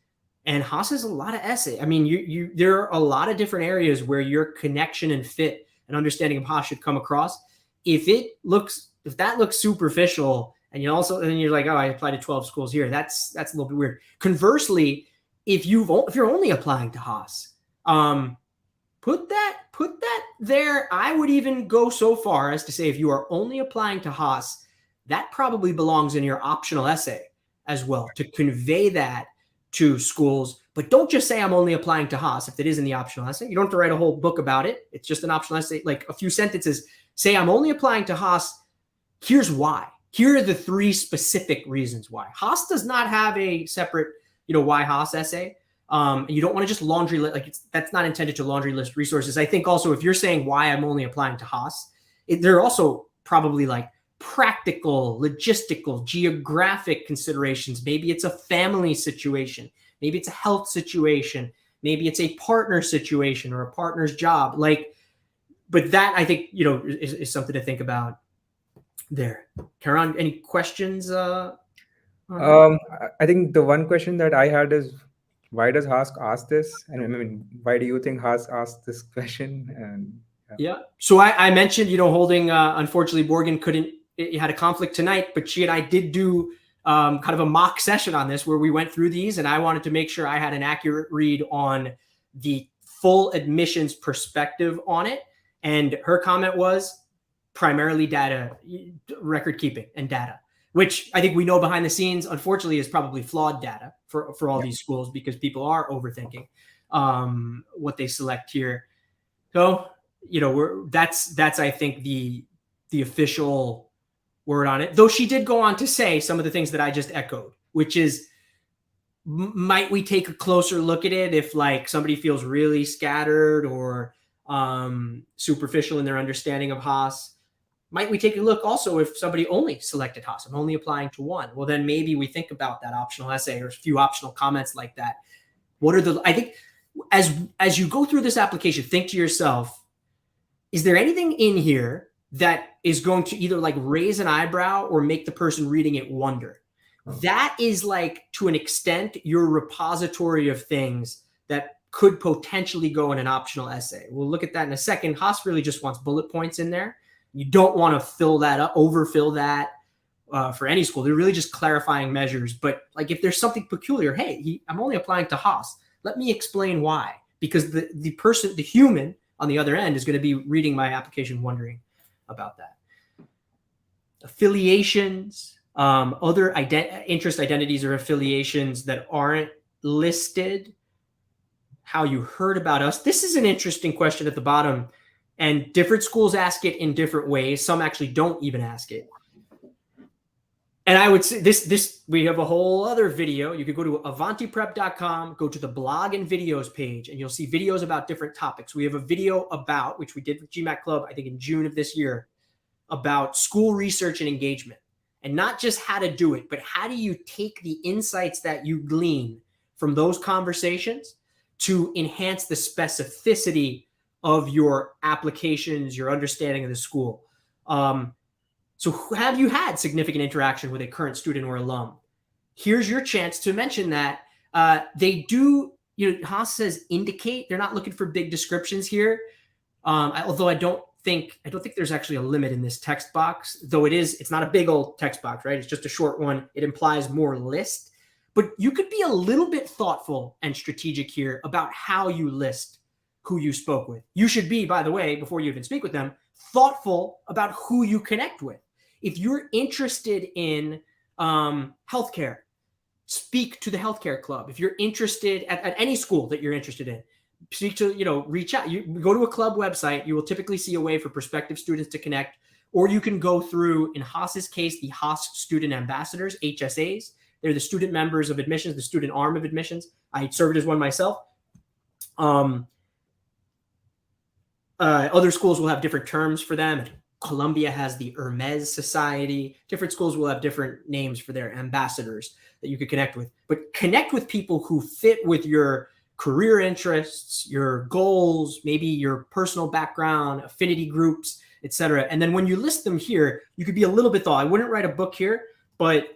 and Haas has a lot of essay. I mean, there are a lot of different areas where your connection and fit and understanding of Haas should come across. If that looks superficial, and you're like, oh, I applied to 12 schools here, that's a little bit weird. Conversely, if you're only applying to Haas, put that there. I would even go so far as to say, if you are only applying to Haas, that probably belongs in your optional essay as well, to convey that to schools. But don't just say I'm only applying to Haas if it is in the optional essay. You don't have to write a whole book about it. It's just an optional essay, like a few sentences. Say I'm only applying to Haas. Here's why. Here are the 3 specific reasons why. Haas does not have a separate, why Haas essay. You don't want to just laundry list, that's not intended to laundry list resources. I think also if you're saying why I'm only applying to Haas, there are also probably practical, logistical, geographic considerations. Maybe it's a family situation. Maybe it's a health situation. Maybe it's a partner situation or a partner's job. But that, I think, is something to think about there. Karan, any questions? I think the one question that I had is, why does Haas ask this? And I mean, why do you think Haas asked this question? And yeah. So I mentioned, holding, unfortunately, Morgan had a conflict tonight, but she and I did do kind of a mock session on this where we went through these, and I wanted to make sure I had an accurate read on the full admissions perspective on it. And her comment was primarily data, record keeping and data, which I think we know behind the scenes, unfortunately, is probably flawed data for all these schools, because people are overthinking what they select here. So, that's I think the official word on it. Though she did go on to say some of the things that I just echoed, which is, might we take a closer look at it if somebody feels really scattered or superficial in their understanding of Haas? Might we take a look also if somebody only selected Haas, I'm only applying to one? Well, then maybe we think about that optional essay or a few optional comments like that. I think as you go through this application, think to yourself, is there anything in here that is going to either like raise an eyebrow or make the person reading it wonder? That is like, to an extent, your repository of things that could potentially go in an optional essay. We'll look at that in a second. Haas really just wants bullet points in there. You don't want to fill that up, overfill that for any school. They're really just clarifying measures. But like if there's something peculiar, hey, I'm only applying to Haas. Let me explain why. Because the person, the human on the other end is going to be reading my application wondering about that. Affiliations, other interest identities or affiliations that aren't listed. How you heard about us. This is an interesting question at the bottom, and different schools ask it in different ways. Some actually don't even ask it. And I would say this we have a whole other video. You could go to avantiprep.com, go to the blog and videos page, and you'll see videos about different topics. We have a video about, which we did with GMAT Club, I think in June of this year, about school research and engagement. And not just how to do it, but how do you take the insights that you glean from those conversations to enhance the specificity of your applications, your understanding of the school. So have you had significant interaction with a current student or alum? Here's your chance to mention that. They do, Haas says indicate. They're not looking for big descriptions here. Although I don't think there's actually a limit in this text box, though it's not a big old text box, right? It's just a short one. It implies more list. But you could be a little bit thoughtful and strategic here about how you list who you spoke with. You should be, by the way, before you even speak with them, thoughtful about who you connect with. If you're interested in healthcare, speak to the healthcare club. If you're interested at any school that you're interested in, speak to, reach out. You go to a club website, you will typically see a way for prospective students to connect, or you can go through, in Haas's case, the Haas Student Ambassadors, HSAs. They're the student members of admissions, the student arm of admissions. I served as one myself. Other schools will have different terms for them. Columbia has the Hermes Society. Different schools will have different names for their ambassadors that you could connect with. But connect with people who fit with your career interests, your goals, maybe your personal background, affinity groups, etc. And then when you list them here, you could be a little bit thoughtful. I wouldn't write a book here, but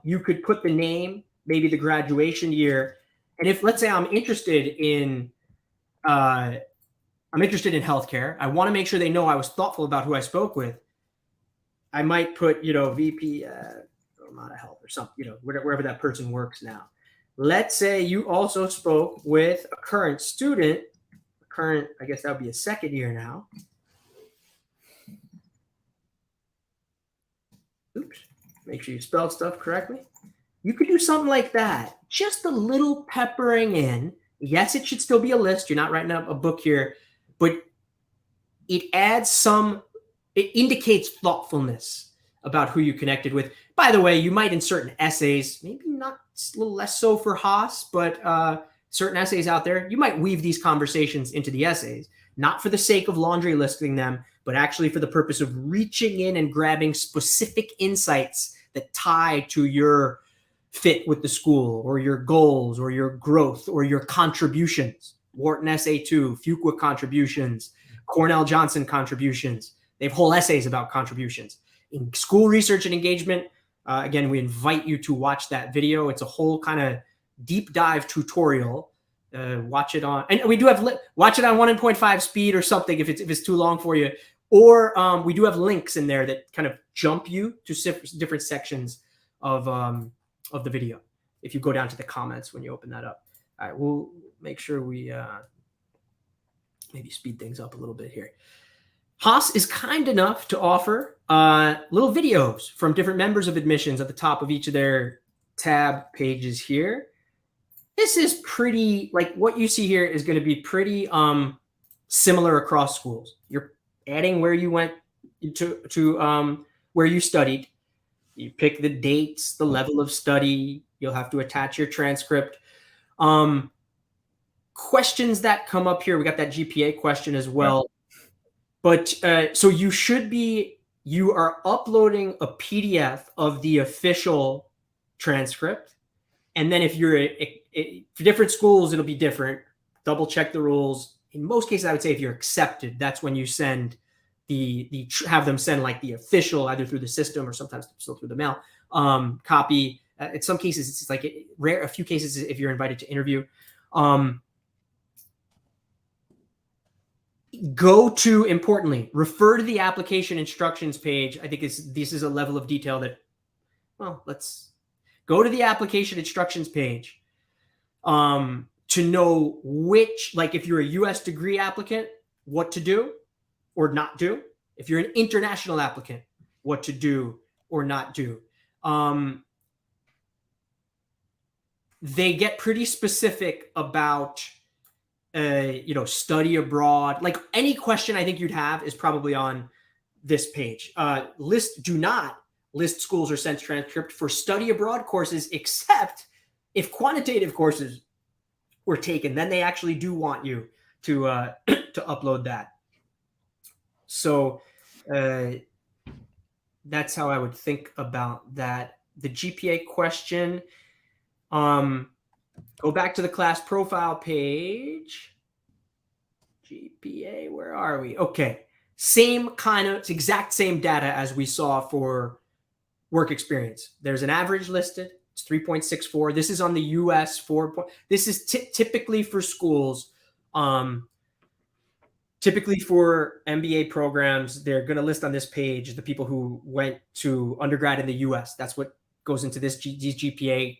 you could put the name, maybe the graduation year. And if, let's say, I'm interested in healthcare, I want to make sure they know I was thoughtful about who I spoke with. I might put, VP Vermont Health or something, wherever that person works now. Let's say you also spoke with a current student, I guess that would be a second year now. Oops, make sure you spelled stuff correctly. You could do something like that. Just a little peppering in. Yes, it should still be a list. You're not writing up a book here, but it indicates thoughtfulness about who you connected with. By the way, you might in certain essays, maybe not, a little less so for Haas, but certain essays out there, you might weave these conversations into the essays, not for the sake of laundry listing them, but actually for the purpose of reaching in and grabbing specific insights that tie to your fit with the school or your goals or your growth or your contributions. Wharton SA2, Fuqua contributions, Cornell Johnson contributions. They have whole essays about contributions. In school research and engagement, again, we invite you to watch that video. It's a whole kind of deep dive tutorial. Watch it on, and we do have, watch it on 1.5 speed or something if it's too long for you. Or we do have links in there that kind of jump you to different sections of the video if you go down to the comments when you open that up. All right, we'll make sure we maybe speed things up a little bit here. Haas is kind enough to offer little videos from different members of admissions at the top of each of their tab pages here. This is pretty, like what you see here is going to be pretty similar across schools. You're adding where you went to where you studied. You pick the dates, the level of study. You'll have to attach your transcript. Questions that come up here. We got that GPA question as well. But so you are uploading a PDF of the official transcript. And then if you're for different schools, it'll be different. Double check the rules. In most cases, I would say if you're accepted, that's when you send have them send like the official, either through the system or sometimes still through the mail, copy. In some cases, it's like a few cases if you're invited to interview. Importantly, refer to the application instructions page. I think this is a level of detail that, well, let's go to the application instructions page to know which, like if you're a US degree applicant, what to do or not do. If you're an international applicant, what to do or not do. They get pretty specific about study abroad. Like any question I think you'd have is probably on this page. Do not list schools or send transcript for study abroad courses, except if quantitative courses were taken, then they actually do want you to to upload that. So that's how I would think about that. The GPA question, go back to the class profile page. GPA, where are we? Okay. It's exact same data as we saw for work experience. There's an average listed. It's 3.64. This is on the US 4. This is typically for schools. Typically for MBA programs, they're going to list on this page the people who went to undergrad in the US. That's what goes into these GPA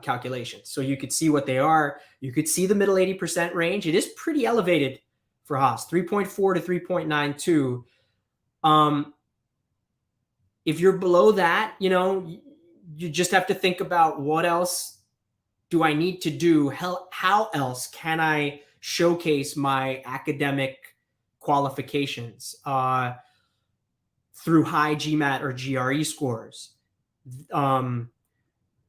calculations. So you could see what they are. You could see the middle 80% range. It is pretty elevated for Haas, 3.4 to 3.92. If you're below that, you just have to think about what else do I need to do? How else can I showcase my academic qualifications through high GMAT or GRE scores?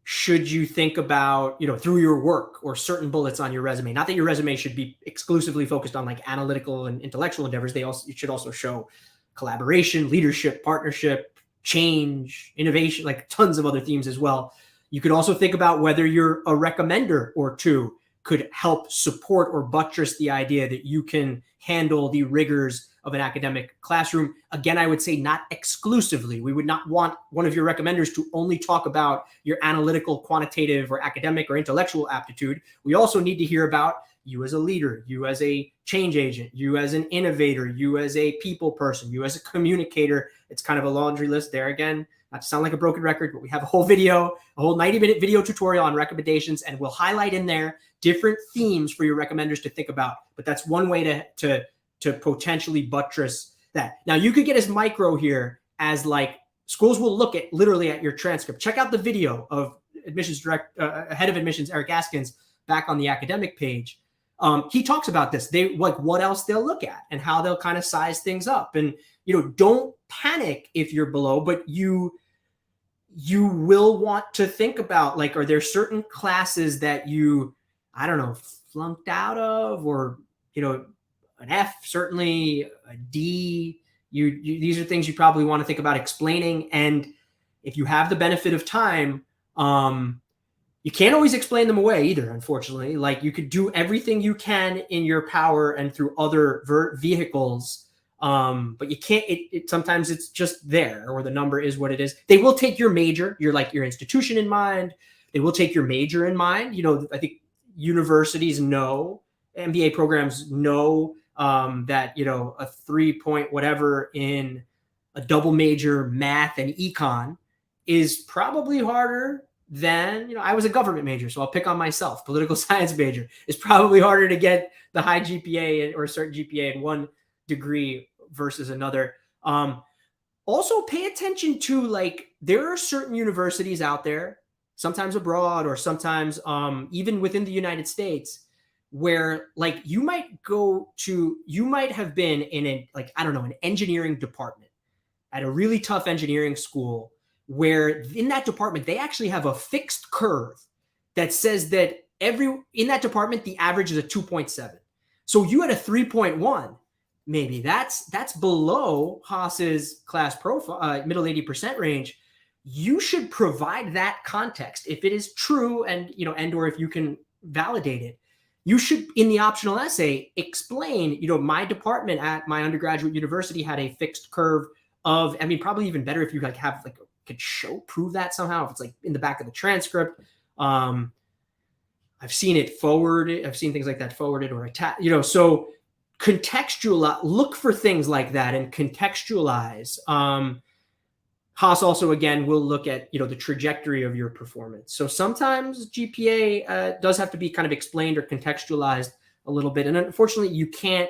Should you think about, through your work or certain bullets on your resume? Not that your resume should be exclusively focused on like analytical and intellectual endeavors. It should also show collaboration, leadership, partnership, change, innovation, like tons of other themes as well. You could also think about whether you're a recommender or two could help support or buttress the idea that you can handle the rigors of an academic classroom. Again, I would say not exclusively. We would not want one of your recommenders to only talk about your analytical, quantitative, or academic or intellectual aptitude. We also need to hear about you as a leader, you as a change agent, you as an innovator, you as a people person, you as a communicator. It's kind of a laundry list there again. Not to sound like a broken record, but we have a whole 90-minute video tutorial on recommendations, and we'll highlight in there different themes for your recommenders to think about. But that's one way to potentially buttress that. Now, you could get as micro here as like schools will look at literally at your transcript. Check out the video of head of admissions Eric Askins back on the academic page. He talks about this. They like what else they'll look at and how they'll kind of size things up. And don't panic if you're below, but you will want to think about, like, are there certain classes that you, I don't know, flunked out of, or an F, certainly a D. These are things you probably want to think about explaining. And if you have the benefit of time, you can't always explain them away either, unfortunately. Like, you could do everything you can in your power and through other vehicles, but you can't. Sometimes it's just there, or the number is what it is. They will take your major, your institution in mind. They will take your major in mind. I think universities know, MBA programs know that a 3 whatever in a double major math and econ is probably harder than, I was a government major, so I'll pick on myself. Political science major is probably harder to get the high GPA or a certain GPA in one degree versus another. Also pay attention to, there are certain universities out there, sometimes abroad or sometimes even within the United States, where you might have been in an engineering department at a really tough engineering school, where in that department, they actually have a fixed curve that says that in that department, the average is a 2.7. So you had a 3.1. maybe that's below Haas's class profile, middle 80% range. You should provide that context if it is true, and or if you can validate it. You should, in the optional essay, explain, my department at my undergraduate university had a fixed curve of, probably even better if you could prove that somehow, if it's like in the back of the transcript. I've seen it forwarded. I've seen things like that forwarded or attached, so contextualize, look for things like that and contextualize. Haas also, again, will look at, the trajectory of your performance. So sometimes GPA does have to be kind of explained or contextualized a little bit. And unfortunately, you can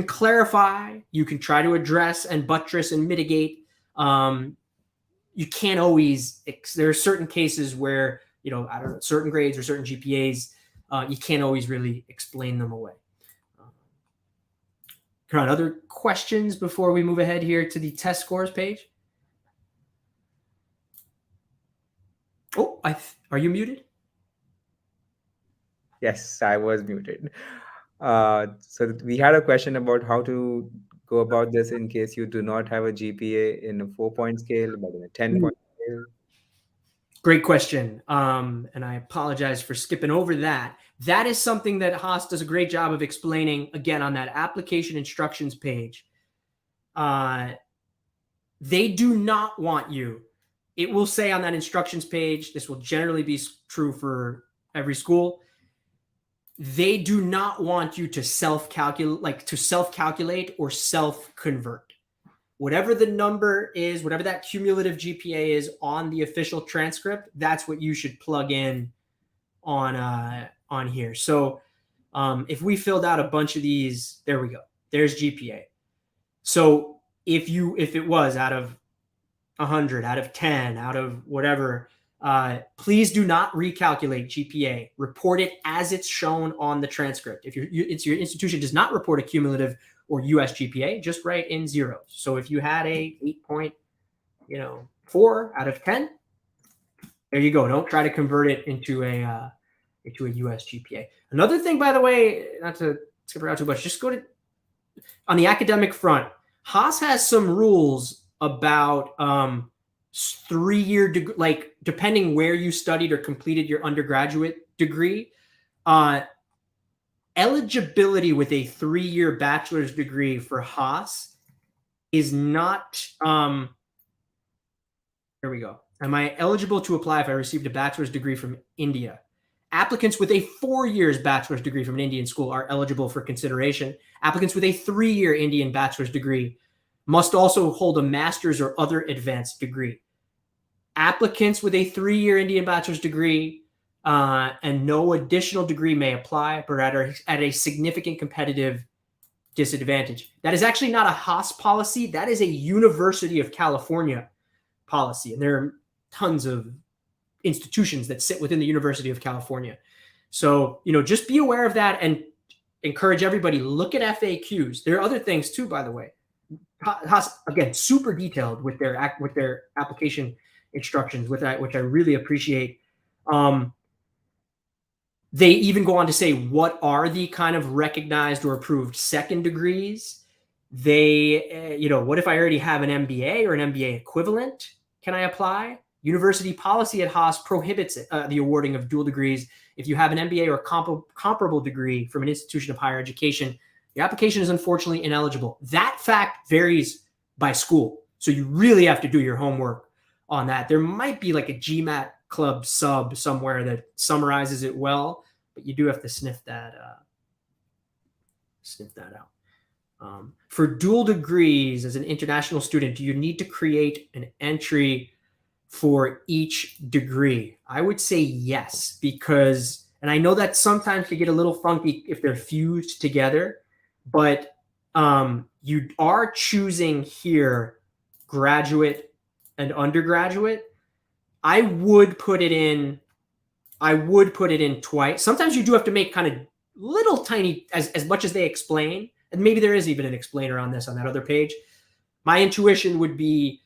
clarify, you can try to address and buttress and mitigate. You can't always, there are certain cases where, I don't know, certain grades or certain GPAs, you can't always really explain them away. Other questions before we move ahead here to the test scores page? Oh, are you muted? Yes, I was muted. So we had a question about how to go about this in case you do not have a GPA in a 4-point scale, but in a 10-point scale. Great question. And I apologize for skipping over that. That is something that Haas does a great job of explaining, again, on that application instructions page. They do not want you. It will say on that instructions page, this will generally be true for every school, they do not want you to self-calculate or self-convert. Whatever the number is, whatever that cumulative GPA is on the official transcript, that's what you should plug in on here. So if we filled out a bunch of these, there we go. There's GPA. So if it was out of 100, out of 10, out of whatever, please do not recalculate GPA. Report it as it's shown on the transcript. If your institution does not report a cumulative or US GPA, just write in 0. So if you had a 8.4 out of 10, there you go. Don't try to convert it into a US GPA. Another thing, by the way, not to skip around too much, just go to on the academic front. Haas has some rules about 3-year degree, like depending where you studied or completed your undergraduate degree, eligibility with a 3-year bachelor's degree for Haas is not, here we go. Am I eligible to apply if I received a bachelor's degree from India? Applicants with a 4 years bachelor's degree from an Indian school are eligible for consideration. Applicants with a 3-year Indian bachelor's degree must also hold a master's or other advanced degree. Applicants with a 3-year Indian bachelor's degree and no additional degree may apply, but at a significant competitive disadvantage. That is actually not a Haas policy. That is a University of California policy. And there are tons of institutions that sit within the University of California. So, just be aware of that and encourage everybody, look at FAQs. There are other things too, by the way. Haas, again, super detailed with their application instructions, which I really appreciate. They even go on to say what are the kind of recognized or approved second degrees. They, what if I already have an MBA or an MBA equivalent? Can I apply? University policy at Haas prohibits the awarding of dual degrees. If you have an MBA or comparable degree from an institution of higher education, your application is unfortunately ineligible. That fact varies by school. So you really have to do your homework on that. There might be like a GMAT club sub somewhere that summarizes it well, but you do have to sniff that out. For dual degrees as an international student, do you need to create an entry for each degree? I would say yes, because, and I know that sometimes can get a little funky if they're fused together, but you are choosing here graduate and undergraduate. I would put it in twice. Sometimes you do have to make kind of little tiny, as much as they explain, and maybe there is even an explainer on this on that other page. My intuition would be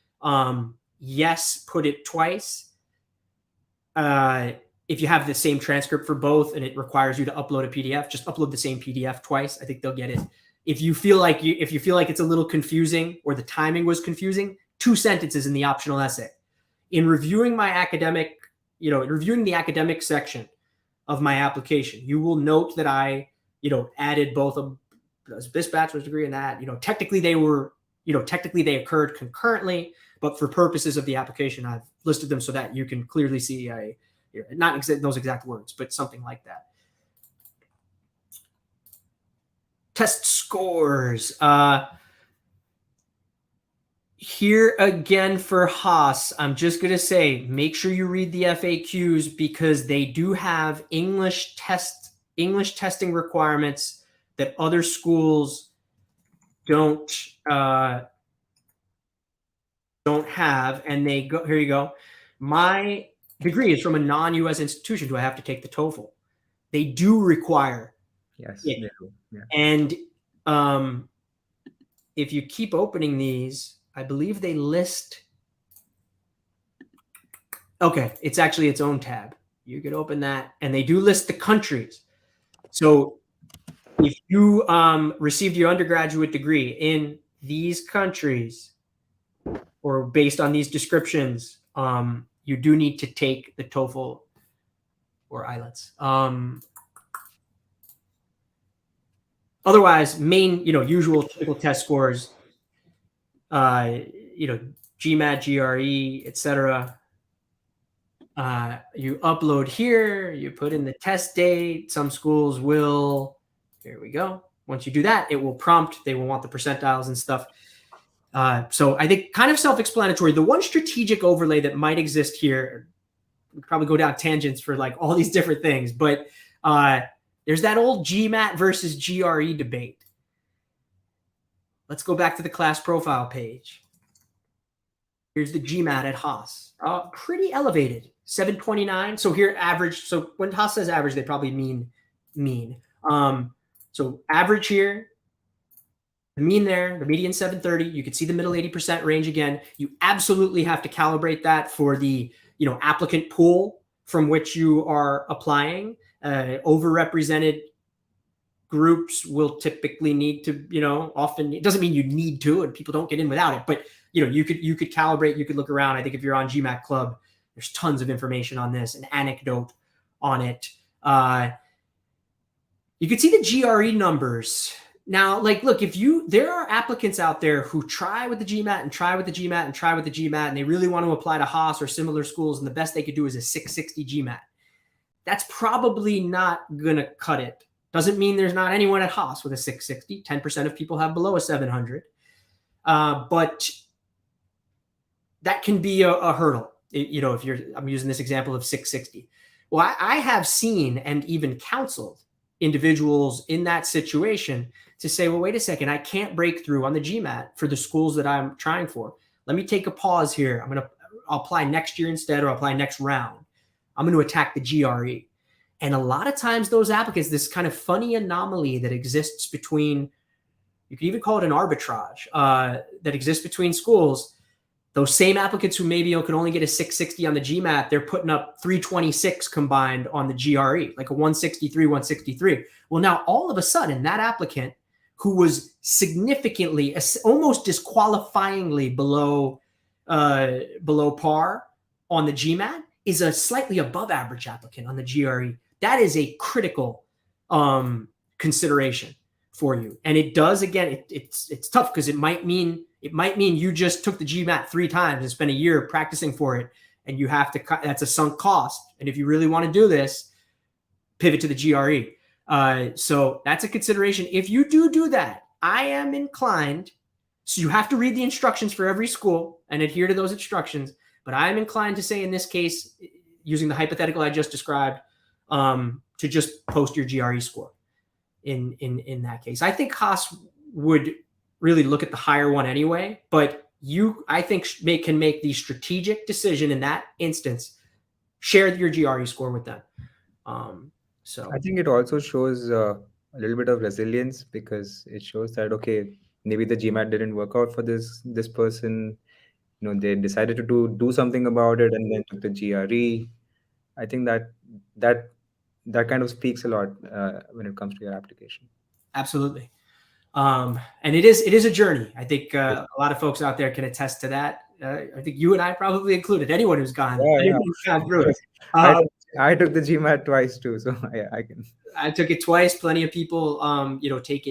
yes, put it twice. If you have the same transcript for both and it requires you to upload a PDF, just upload the same PDF twice. I think they'll get it, If you feel like it's a little confusing or the timing was confusing, 2 sentences in the optional essay. In reviewing my academic, reviewing the academic section of my application, you will note that I, added both this bachelor's degree and that. Technically they occurred concurrently, but for purposes of the application, I've listed them so that you can clearly see not those exact words, but something like that. Test scores. Here again for Haas, I'm just going to say, make sure you read the FAQs because they do have English testing requirements that other schools don't have. And they go, here you go. My degree is from a non-US institution. Do I have to take the TOEFL? They do require. Yes. Yeah. Yeah. And if you keep opening these, I believe they list. Okay, it's actually its own tab. You could open that, and they do list the countries. So if you received your undergraduate degree in these countries or based on these descriptions, you do need to take the TOEFL or IELTS. Otherwise, main, usual typical test scores, GMAT, GRE, etc. You upload here, you put in the test date. Some schools will, here we go. Once you do that, it will prompt, they will want the percentiles and stuff. So I think kind of self-explanatory. The one strategic overlay that might exist here, we could probably go down tangents for like all these different things, but there's that old GMAT versus GRE debate. Let's go back to the class profile page. Here's the GMAT at Haas. Pretty elevated, 729. So here average. So when Haas says average, they probably mean mean. So average here, the mean there, the median 730. You can see the middle 80% range again. You absolutely have to calibrate that for the applicant pool from which you are applying. Overrepresented groups will typically need to, often, it doesn't mean you need to, and people don't get in without it, but you could calibrate, you could look around. I think if you're on GMAT Club, there's tons of information on this, an anecdote on it. You can see the GRE numbers. Now, look, there are applicants out there who try with the GMAT and try with the GMAT and try with the GMAT, and they really want to apply to Haas or similar schools, and the best they could do is a 660 GMAT. That's probably not going to cut it. Doesn't mean there's not anyone at Haas with a 660. 10% of people have below a 700. But that can be a hurdle. I'm using this example of 660. Well, I have seen and even counseled individuals in that situation to say, well, wait a second, I can't break through on the GMAT for the schools that I'm trying for. Let me take a pause here. I'll apply next year instead, or I'll apply next round. I'm going to attack the GRE. And a lot of times those applicants, this kind of funny anomaly that exists between, you could even call it an arbitrage, that exists between schools. Those same applicants who maybe could only get a 660 on the GMAT, they're putting up 326 combined on the GRE, like a 163, 163. Well, now all of a sudden that applicant who was significantly, almost disqualifyingly below par on the GMAT is a slightly above average applicant on the GRE. That is a critical consideration for you. And it does, again, it's tough because it might mean you just took the GMAT 3 times and spent a year practicing for it, and you have to cut. That's a sunk cost. And if you really want to do this, pivot to the GRE. So that's a consideration. If you do that, I am inclined. So you have to read the instructions for every school and adhere to those instructions. But I am inclined to say in this case, using the hypothetical I just described, to just post your GRE score in that case. I think Haas would really look at the higher one anyway, but I think can make the strategic decision in that instance, share your GRE score with them. So I think it also shows a little bit of resilience, because it shows that, okay, maybe the GMAT didn't work out for this person. They decided to do something about it and then took the GRE. I think that kind of speaks a lot when it comes to your application. Absolutely. And it is a journey. I think a lot of folks out there can attest to that. I think you and I probably included, anyone who's gone through it. I took the GMAT twice too, so yeah, I took it twice. Plenty of people, take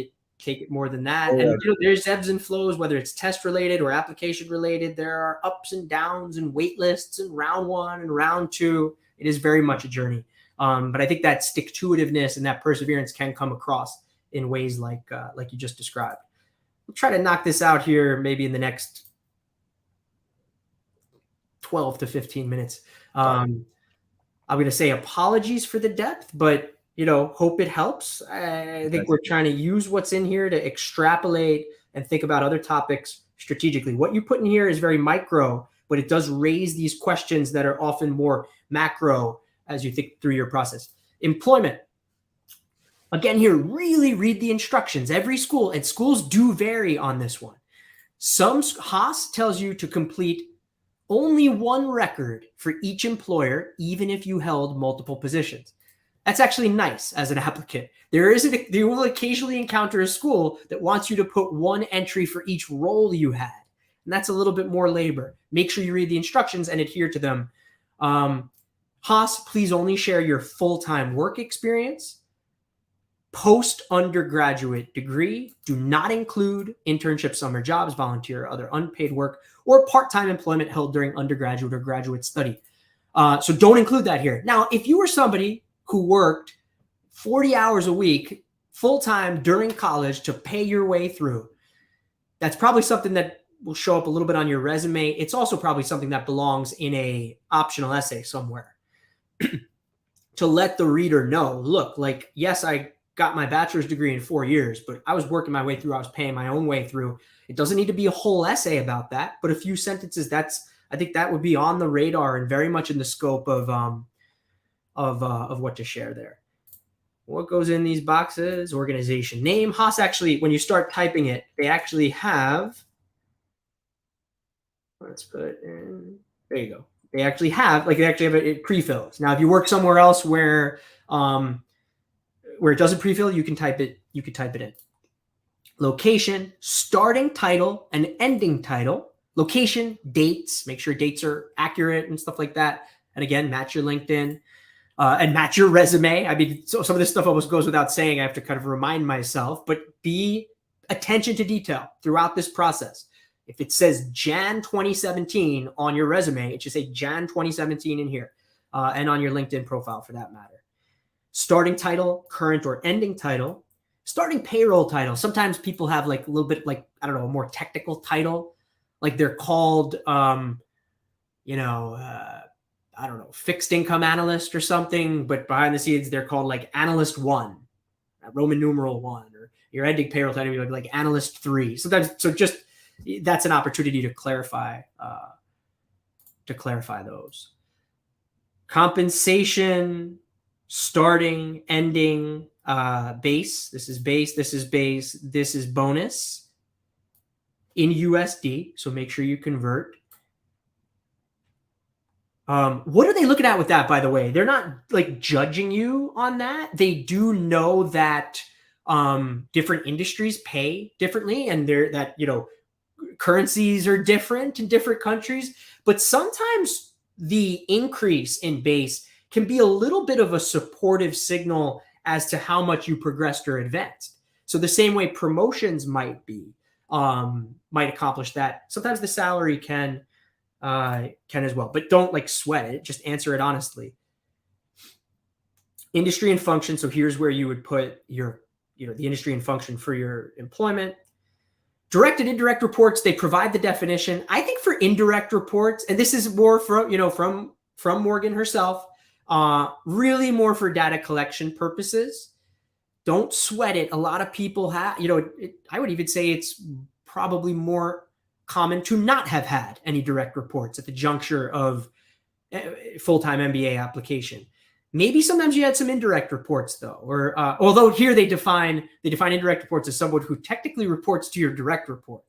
it more than that. And there's ebbs and flows, whether it's test related or application related. There are ups and downs and wait lists and round one and round two. It is very much a journey. But I think that stick-to-itiveness and that perseverance can come across in ways like you just described. We'll try to knock this out here maybe in the next 12 to 15 minutes. I'm going to say apologies for the depth, but hope it helps. I think we're trying to use what's in here to extrapolate and think about other topics strategically. What you put in here is very micro, but it does raise these questions that are often more macro as you think through your process. Employment. Again, here, really read the instructions. Every school, and schools do vary on this one. Some Haas tells you to complete only one record for each employer, even if you held multiple positions. That's actually nice as an applicant. You will occasionally encounter a school that wants you to put one entry for each role you had. And that's a little bit more labor. Make sure you read the instructions and adhere to them. Haas, please only share your full-time work experience. Post-undergraduate degree. Do not include internship, summer jobs, volunteer, or other unpaid work, or part-time employment held during undergraduate or graduate study. So don't include that here. Now, if you were somebody who worked 40 hours a week full-time during college to pay your way through, that's probably something that will show up a little bit on your resume. It's also probably something that belongs in a optional essay somewhere to let the reader know, look, like, yes, I got my bachelor's degree in 4 years, but I was working my way through. I was paying my own way through. It doesn't need to be a whole essay about that, but a few sentences. I think that would be on the radar and very much in the scope of what to share there. What goes in these boxes? Organization name. Haas actually, when you start typing it, they actually have. Let's put in. There you go. They actually have it pre-fills. Now, if you work somewhere else where it doesn't pre-fill, you can type it in. Location, starting title and ending title. Location, dates, make sure dates are accurate and stuff like that. And again, match your LinkedIn and match your resume. I mean, so some of this stuff almost goes without saying. I have to kind of remind myself, but be attention to detail throughout this process. If it says Jan 2017 on your resume, it should say Jan 2017 in here and on your LinkedIn profile for that matter. Starting title, current or ending title, starting payroll title. Sometimes people have like a little bit like, I don't know, a more technical title. Like they're called, I don't know, fixed income analyst or something, but behind the scenes, they're called like analyst 1, Roman numeral 1, or your ending payroll title, like analyst 3. Sometimes, so just, that's an opportunity to clarify those. Compensation, starting, ending, base. This is base. This is base. This is bonus in USD. So make sure you convert. What are they looking at with that, by the way? They're not like judging you on that. They do know that different industries pay differently, and currencies are different in different countries. But sometimes the increase in base can be a little bit of a supportive signal as to how much you progressed or advanced. So the same way promotions might accomplish that. Sometimes the salary can as well, but don't like sweat it. Just answer it honestly. Industry and function. So here's where you would put your, the industry and function for your employment. Direct and indirect reports, they provide the definition. I think for indirect reports, and this is more from Morgan herself, really more for data collection purposes. Don't sweat it. A lot of people have, I would even say it's probably more common to not have had any direct reports at the juncture of full-time MBA application. Maybe sometimes you had some indirect reports though, or although here they define indirect reports as someone who technically reports to your direct report.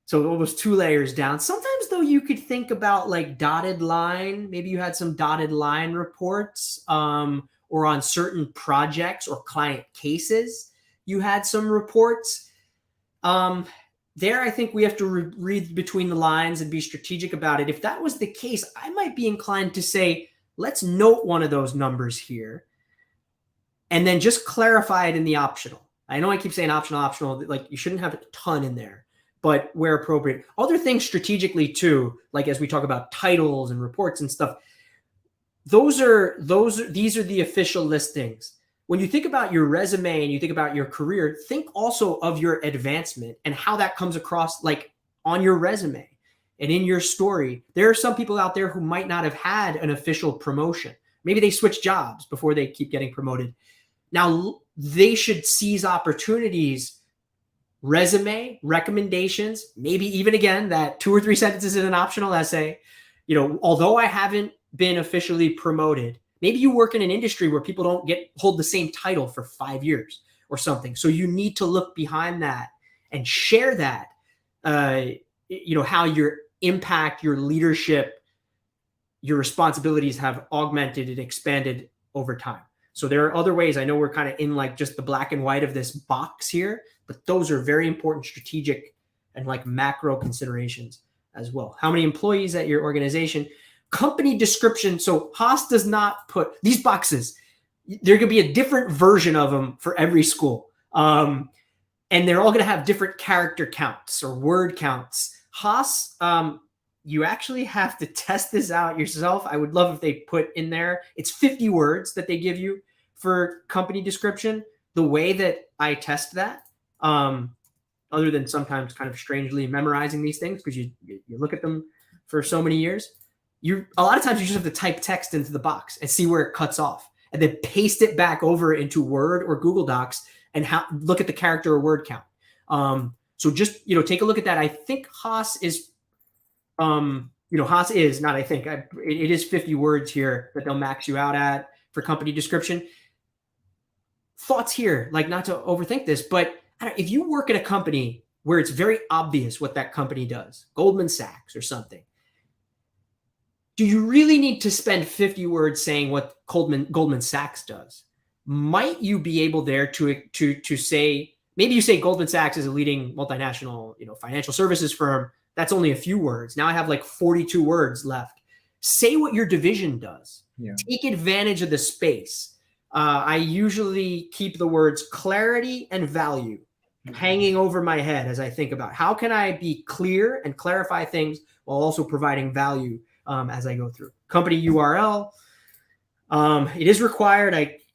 So almost 2 layers down. Sometimes though you could think about like dotted line. Maybe you had some dotted line reports or on certain projects or client cases, you had some reports. There, I think we have to read between the lines and be strategic about it. If that was the case, I might be inclined to say, let's note one of those numbers here and then just clarify it in the optional. I know I keep saying optional, like you shouldn't have a ton in there, but where appropriate. Other things strategically too, like as we talk about titles and reports and stuff, these are the official listings. When you think about your resume and you think about your career, think also of your advancement and how that comes across like on your resume and in your story. There are some people out there who might not have had an official promotion. Maybe they switch jobs before they keep getting promoted. Now they should seize opportunities, resume, recommendations, maybe even again, that 2 or 3 sentences in an optional essay. You know, although I haven't been officially promoted, maybe you work in an industry where people don't hold the same title for 5 years or something. So you need to look behind that and share that, how your impact, your leadership, your responsibilities have augmented and expanded over time. So there are other ways. I know we're kind of in like just the black and white of this box here, but those are very important strategic and like macro considerations as well. How many employees at your organization? Company description. So Haas does not put these boxes. There could be a different version of them for every school. And they're all going to have different character counts or word counts. Haas, you actually have to test this out yourself. I would love if they put in there, it's 50 words that they give you for company description. The way that I test that, other than sometimes kind of strangely memorizing these things because you look at them for so many years, a lot of times you just have to type text into the box and see where it cuts off and then paste it back over into Word or Google Docs and look at the character or word count. So just, take a look at that. I think Haas is, Haas is not, I think it is 50 words here that they'll max you out at for company description. Thoughts here, like not to overthink this, but if you work at a company where it's very obvious what that company does, Goldman Sachs or something, do you really need to spend 50 words saying what Goldman Sachs does? Might you be able there to say, maybe you say Goldman Sachs is a leading multinational, financial services firm. That's only a few words. Now I have like 42 words left. Say what your division does. Yeah. Take advantage of the space. I usually keep the words clarity and value hanging over my head as I think about how can I be clear and clarify things while also providing value as I go through. Company URL. It is required.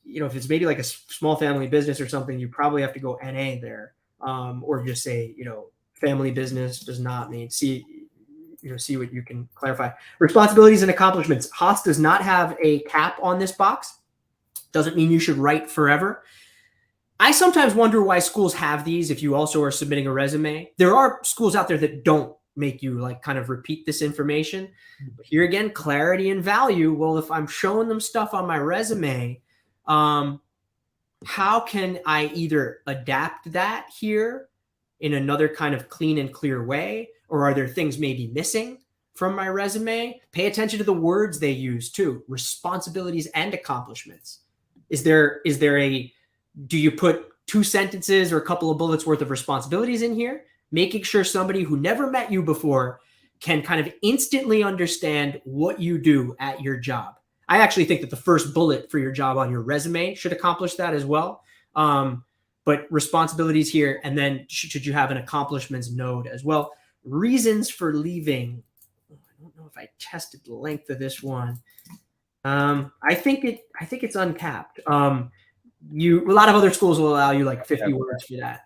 If it's maybe like a small family business or something, you probably have to go NA there, or just say, family business does not mean see what you can clarify. Responsibilities and accomplishments. Haas does not have a cap on this box. Doesn't mean you should write forever. I sometimes wonder why schools have these if you also are submitting a resume. There are schools out there that don't make you like kind of repeat this information. But here again, clarity and value. Well, if I'm showing them stuff on my resume, how can I either adapt that here in another kind of clean and clear way? Or are there things maybe missing from my resume? Pay attention to the words they use too. Responsibilities and accomplishments. Do you put 2 sentences or a couple of bullets worth of responsibilities in here? Making sure somebody who never met you before can kind of instantly understand what you do at your job. I actually think that the first bullet for your job on your resume should accomplish that as well. But responsibilities here, and then should you have an accomplishments node as well. Reasons for leaving. I don't know if I tested the length of this one. I think it's uncapped. A lot of other schools will allow you like 50 words for that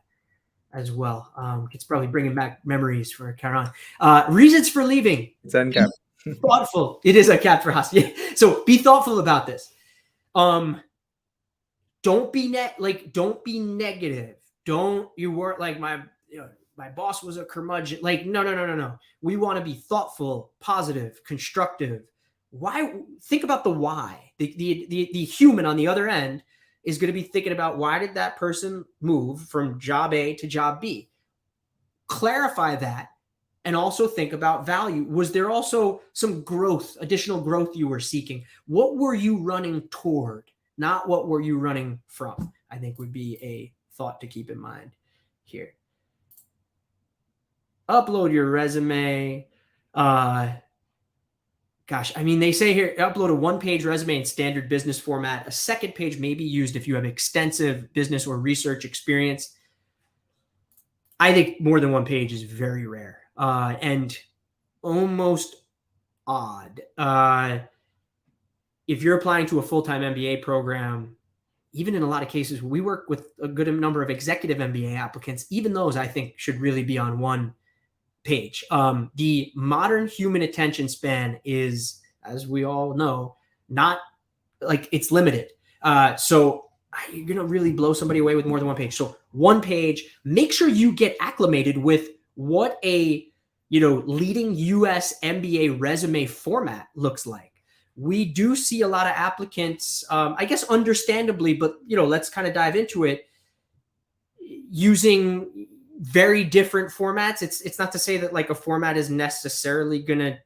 as well. It's probably bringing back memories for Karan. Reasons for leaving. It's uncapped. Thoughtful. It is uncapped for us. Yeah. So be thoughtful about this. Don't be negative. You weren't like my boss was a curmudgeon. Like, no. We want to be thoughtful, positive, constructive. Why? Think about the why. The human on the other end is going to be thinking about why did that person move from job A to job B? Clarify that and also think about value. Was there also some growth, additional growth you were seeking? What were you running toward? Not what were you running from, I think would be a thought to keep in mind here. upload your resume. Gosh, I mean, they say here, upload a one-page resume in standard business format. A second page may be used if you have extensive business or research experience. I think more than one page is very rare and almost odd. If you're applying to a full-time MBA program, even in a lot of cases, we work with a good number of executive MBA applicants. Even those, I think, should really be on one page. The modern human attention span is, as we all know, not like it's limited. So you're going to really blow somebody away with more than one page. So one page, make sure you get acclimated with what a, leading US MBA resume format looks like. We do see a lot of applicants, I guess understandably, but, let's kind of dive into it, using very different formats. It's not to say that like a format is necessarily going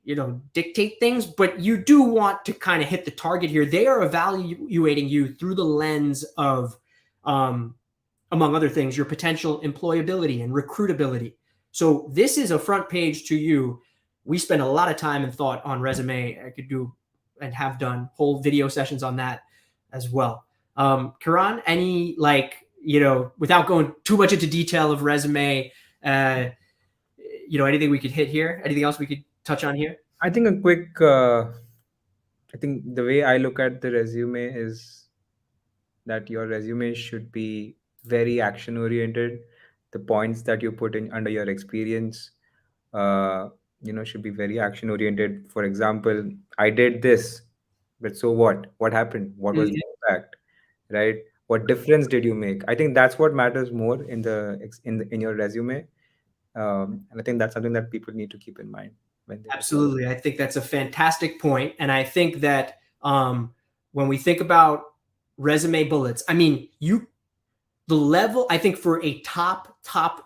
to, dictate things, but you do want to kind of hit the target here. They are evaluating you through the lens of, among other things, your potential employability and recruitability. So this is a front page to you. We spend a lot of time and thought on resume. I could do and have done whole video sessions on that as well. Karan, any without going too much into detail of resume, anything we could hit here? Anything else we could touch on here? I think I think the way I look at the resume is that your resume should be very action oriented. The points that you put in under your experience, should be very action oriented. For example, I did this, but so what? What happened? What was the impact? Right? What difference did you make? I think that's what matters more in your resume, and I think that's something that people need to keep in mind when they. Absolutely, I think that's a fantastic point, and I think that when we think about resume bullets, I mean, the level, I think for a top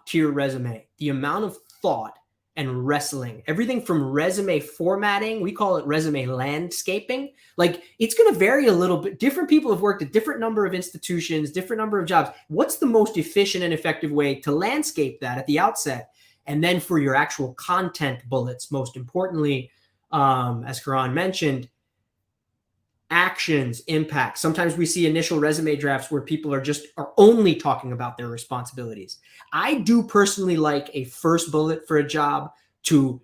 tier resume, the amount of thought and wrestling, everything from resume formatting, we call it resume landscaping. Like it's going to vary a little bit. Different people have worked at different number of institutions, different number of jobs. What's the most efficient and effective way to landscape that at the outset? And then for your actual content bullets, most importantly, as Karan mentioned, actions, impact. Sometimes we see initial resume drafts where people are only talking about their responsibilities. I do personally like a first bullet for a job to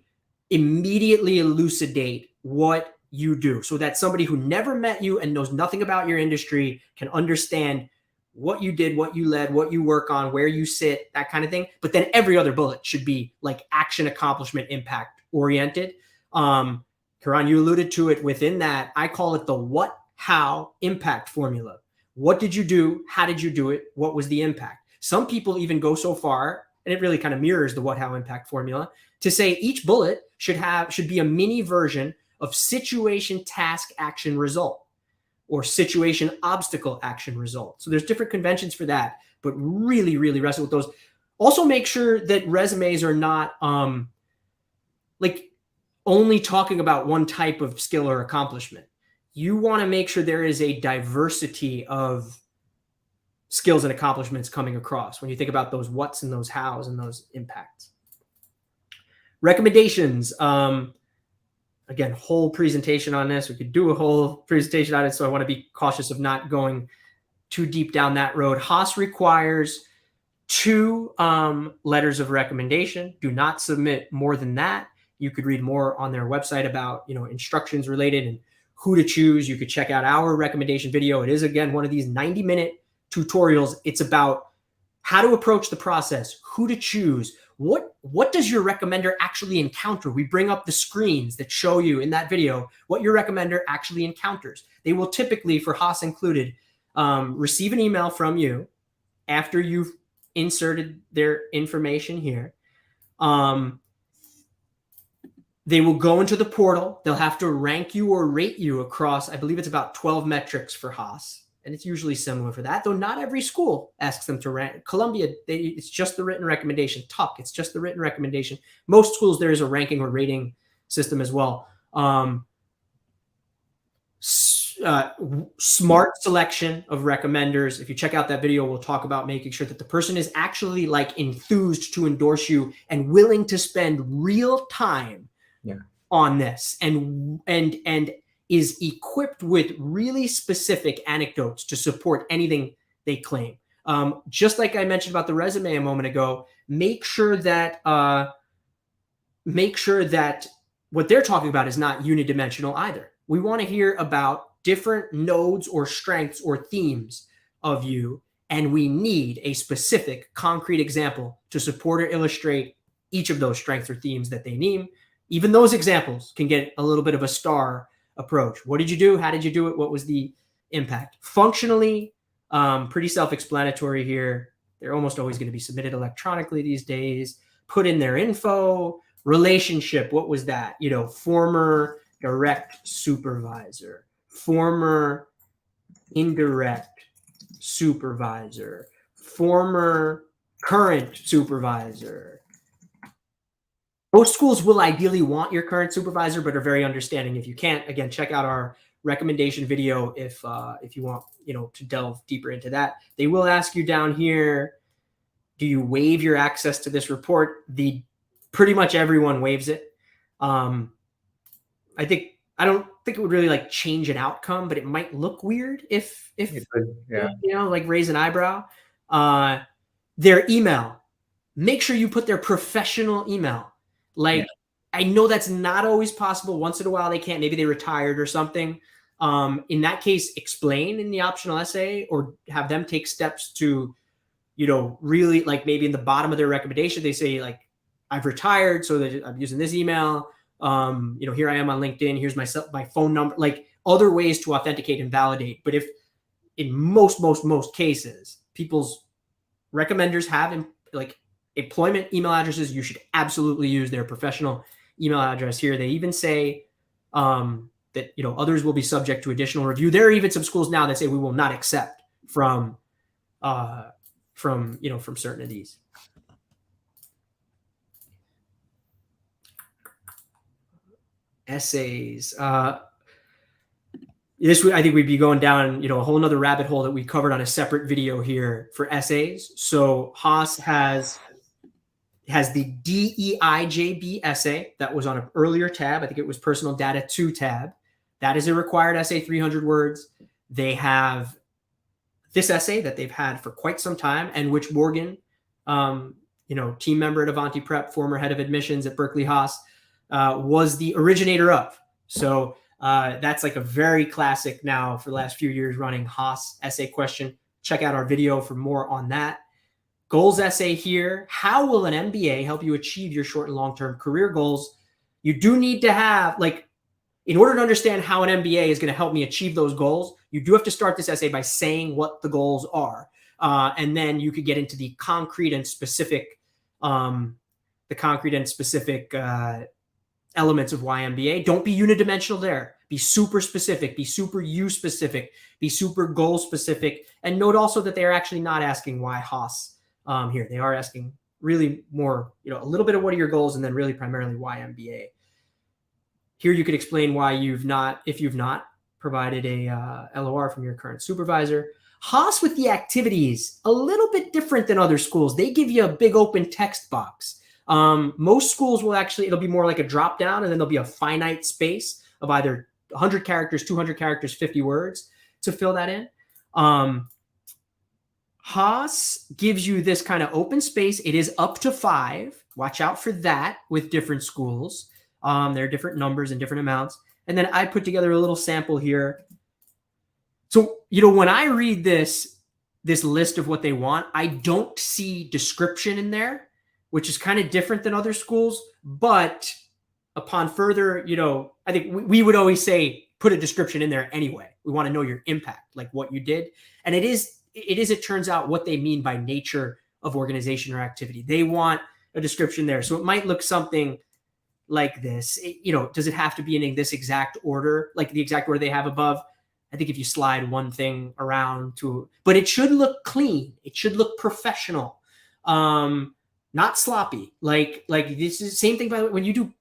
immediately elucidate what you do so that somebody who never met you and knows nothing about your industry can understand what you did, what you led, what you work on, where you sit, that kind of thing. But then every other bullet should be like action, accomplishment, impact oriented. Karan, you alluded to it within that. I call it the what, how, impact formula. What did you do? How did you do it? What was the impact? Some people even go so far, and it really kind of mirrors the what, how, impact formula, to say each bullet should be a mini version of situation, task, action, result, or situation, obstacle, action, result. So there's different conventions for that, but really, really wrestle with those. Also make sure that resumes are not only talking about one type of skill or accomplishment. You want to make sure there is a diversity of skills and accomplishments coming across when you think about those whats and those hows and those impacts. Recommendations. Again, whole presentation on this. We could do a whole presentation on it, so I want to be cautious of not going too deep down that road. Haas requires 2 letters of recommendation. Do not submit more than that. You could read more on their website about, instructions related and who to choose. You could check out our recommendation video. It is, again, one of these 90-minute tutorials. It's about how to approach the process, who to choose, what does your recommender actually encounter. We bring up the screens that show you in that video what your recommender actually encounters. They will typically, for Haas included, receive an email from you after you've inserted their information here. They will go into the portal. They'll have to rank you or rate you across, I believe it's about 12 metrics for Haas. And it's usually similar for that, though not every school asks them to rank. Columbia, it's just the written recommendation. Tuck, it's just the written recommendation. Most schools, there is a ranking or rating system as well. smart selection of recommenders. If you check out that video, we'll talk about making sure that the person is actually like enthused to endorse you and willing to spend real time on this, and is equipped with really specific anecdotes to support anything they claim. Just like I mentioned about the resume a moment ago, make sure that what they're talking about is not unidimensional either. We want to hear about different nodes or strengths or themes of you, and we need a specific concrete example to support or illustrate each of those strengths or themes that they name. Even those examples can get a little bit of a star approach. What did you do? How did you do it? What was the impact? Functionally, pretty self-explanatory here. They're almost always going to be submitted electronically these days. Put in their info. Relationship, what was that? You know, former direct supervisor, former indirect supervisor, former current supervisor. Most schools will ideally want your current supervisor, but are very understanding if you can't. Again, check out our recommendation video if you want, to delve deeper into that. They will ask you down here, do you waive your access to this report? Pretty much everyone waives it. I don't think it would really like change an outcome, but it might look weird if like raise an eyebrow. Their email, make sure you put their professional email. I know that's not always possible. Once in a while they can't. Maybe they retired or something. In that case, explain in the optional essay, or have them take steps to, really like maybe in the bottom of their recommendation they say like, I've retired, so that I'm using this email. Here I am on LinkedIn. Here's my phone number. Like other ways to authenticate and validate. But if in most cases, people's recommenders have like employment email addresses, you should absolutely use their professional email address here. They even say that others will be subject to additional review. There are even some schools now that say we will not accept from certain of these. Essays. This I think we'd be going down, a whole nother rabbit hole that we covered on a separate video here for essays. So Haas has the DEIJB essay that was on an earlier tab. I think it was Personal Data 2 tab. That is a required essay, 300 words. They have this essay that they've had for quite some time, and which Morgan, team member at Avanti Prep, former head of admissions at Berkeley Haas, was the originator of. So that's like a very classic now for the last few years running Haas essay question. Check out our video for more on that. Goals essay here. How will an MBA help you achieve your short and long-term career goals? You do need to have, in order to understand how an MBA is going to help me achieve those goals, you do have to start this essay by saying what the goals are. And then you could get into the concrete and specific elements of why MBA. Don't be unidimensional there. Be super specific, be super you specific, be super goal specific. And note also that they're actually not asking why Haas here. They are asking really more, a little bit of what are your goals, and then really primarily why MBA. Here you could explain why if you've not provided a LOR from your current supervisor. Haas with the activities, a little bit different than other schools. They give you a big open text box. Most schools will it'll be more like a drop down, and then there'll be a finite space of either 100 characters, 200 characters, 50 words to fill that in. Haas gives you this kind of open space. It is up to 5. Watch out for that with different schools. There are different numbers and different amounts. And then I put together a little sample here. So, when I read this list of what they want, I don't see description in there, which is kind of different than other schools. But upon further, I think we would always say, put a description in there anyway. We want to know your impact, like what you did. And it turns out, what they mean by nature of organization or activity. They want a description there. So it might look something like this. Does it have to be in this exact order, like the exact order they have above? I think if you slide one thing around but it should look clean. It should look professional. Not sloppy. Like this is the same thing when you do,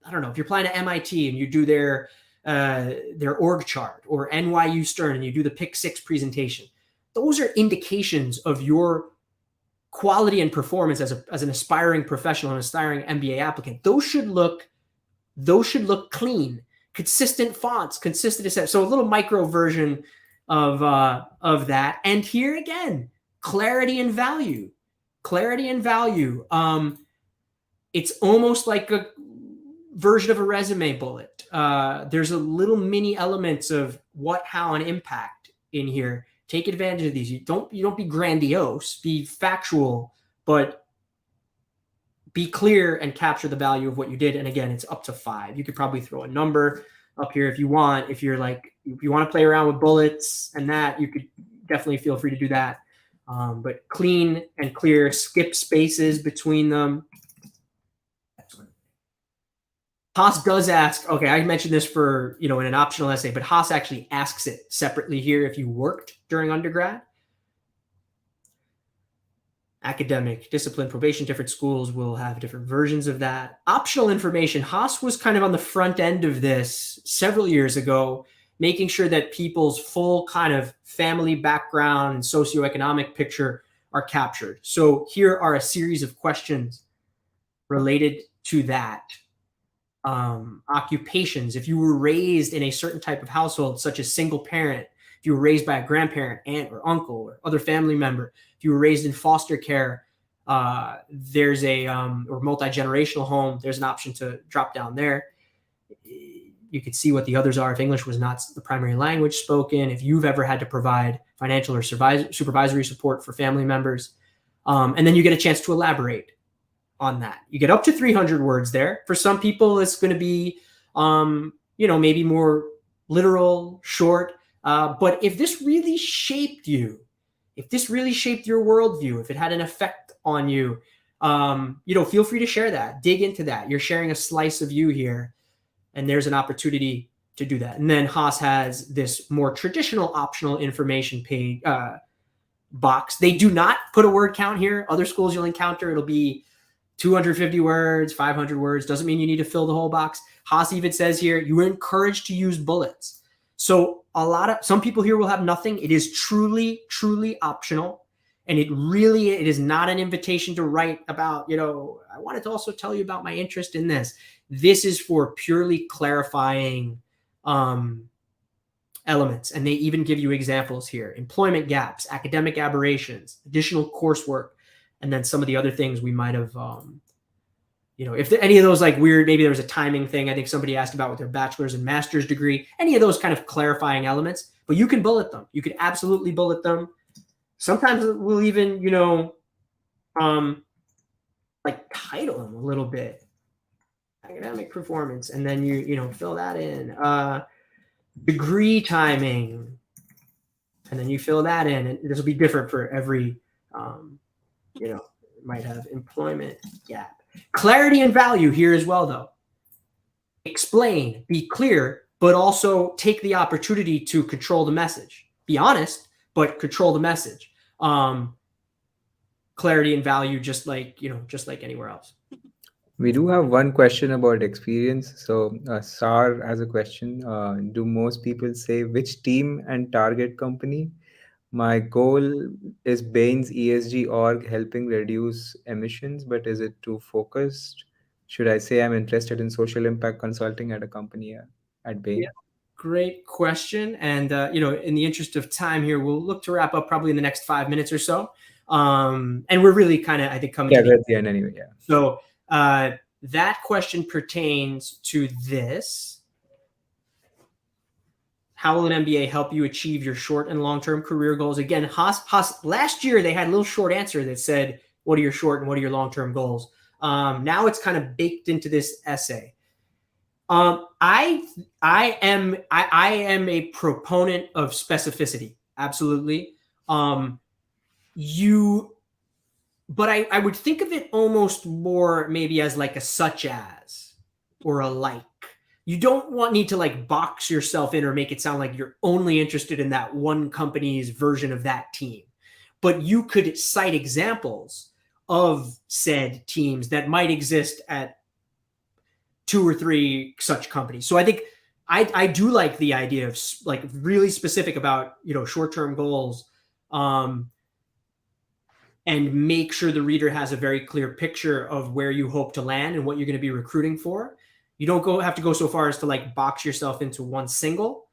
I don't know, if you're applying to MIT and you do their their org chart, or NYU Stern, and you do the Pick 6 presentation. Those are indications of your quality and performance as an aspiring professional, an aspiring MBA applicant. Those should look clean, consistent fonts, consistent. So a little micro version of that. And here again, clarity and value. Clarity and value. It's almost like a version of a resume bullet. There's a little mini elements of what, how, and impact in here. Take advantage of these. You don't be grandiose, be factual, but be clear and capture the value of what you did. And again, it's up to 5. You could probably throw a number up here if you want. If you want to play around with bullets and that, you could definitely feel free to do that. But clean and clear, skip spaces between them. Haas does ask, okay, I mentioned this for, in an optional essay, but Haas actually asks it separately here if you worked during undergrad. Academic, discipline, probation, different schools will have different versions of that. Optional information, Haas was kind of on the front end of this several years ago, making sure that people's full kind of family background and socioeconomic picture are captured. So here are a series of questions related to that. Occupations, if you were raised in a certain type of household, such as single parent, if you were raised by a grandparent, aunt, or uncle, or other family member, if you were raised in foster care, there's a or multi-generational home, there's an option to drop down there. You could see what the others are if English was not the primary language spoken, if you've ever had to provide financial or supervisory support for family members, and then you get a chance to elaborate on that. You get up to 300 words there. For some people, it's going to be, maybe more literal, short. But if this really shaped you, if this really shaped your worldview, if it had an effect on you, feel free to share that. Dig into that. You're sharing a slice of you here, and there's an opportunity to do that. And then Haas has this more traditional optional information page box. They do not put a word count here. Other schools you'll encounter, it'll be 250 words, 500 words. Doesn't mean you need to fill the whole box. Haas even says here, you are encouraged to use bullets. So some people here will have nothing. It is truly, truly optional. And it is not an invitation to write about, I wanted to also tell you about my interest in this. This is for purely clarifying elements. And they even give you examples here. Employment gaps, academic aberrations, additional coursework, and then some of the other things we might have, if any of those like weird, maybe there was a timing thing I think somebody asked about with their bachelor's and master's degree, any of those kind of clarifying elements, but you can bullet them. You could absolutely bullet them. Sometimes we'll even, title them a little bit. Academic performance, and then you fill that in. Degree timing, and then you fill that in. And this will be different for every, might have employment gap. Clarity and value here as well, though. Explain, be clear, but also take the opportunity to control the message. Be honest, but control the message. Clarity and value, just like anywhere else. We do have one question about experience. So Sar has a question. Do most people say which team and target company? My goal is Bain's ESG org helping reduce emissions, but is it too focused? Should I say I'm interested in social impact consulting at a company at Bain? Yeah, great question. And, in the interest of time here, we'll look to wrap up probably in the next 5 minutes or so. And we're really kind of, I think, coming to the end anyway. Yeah. So that question pertains to this. How will an MBA help you achieve your short and long-term career goals? Again, Haas, last year they had a little short answer that said, what are your short and what are your long-term goals? Now it's kind of baked into this essay. I am a proponent of specificity. Absolutely. But I would think of it almost more maybe as like a such as or a like. You don't need to like box yourself in or make it sound like you're only interested in that one company's version of that team. But you could cite examples of said teams that might exist at 2 or 3 such companies. So I think I do like the idea of like really specific about, short-term goals, and make sure the reader has a very clear picture of where you hope to land and what you're going to be recruiting for. You don't have to go so far as to like box yourself into one single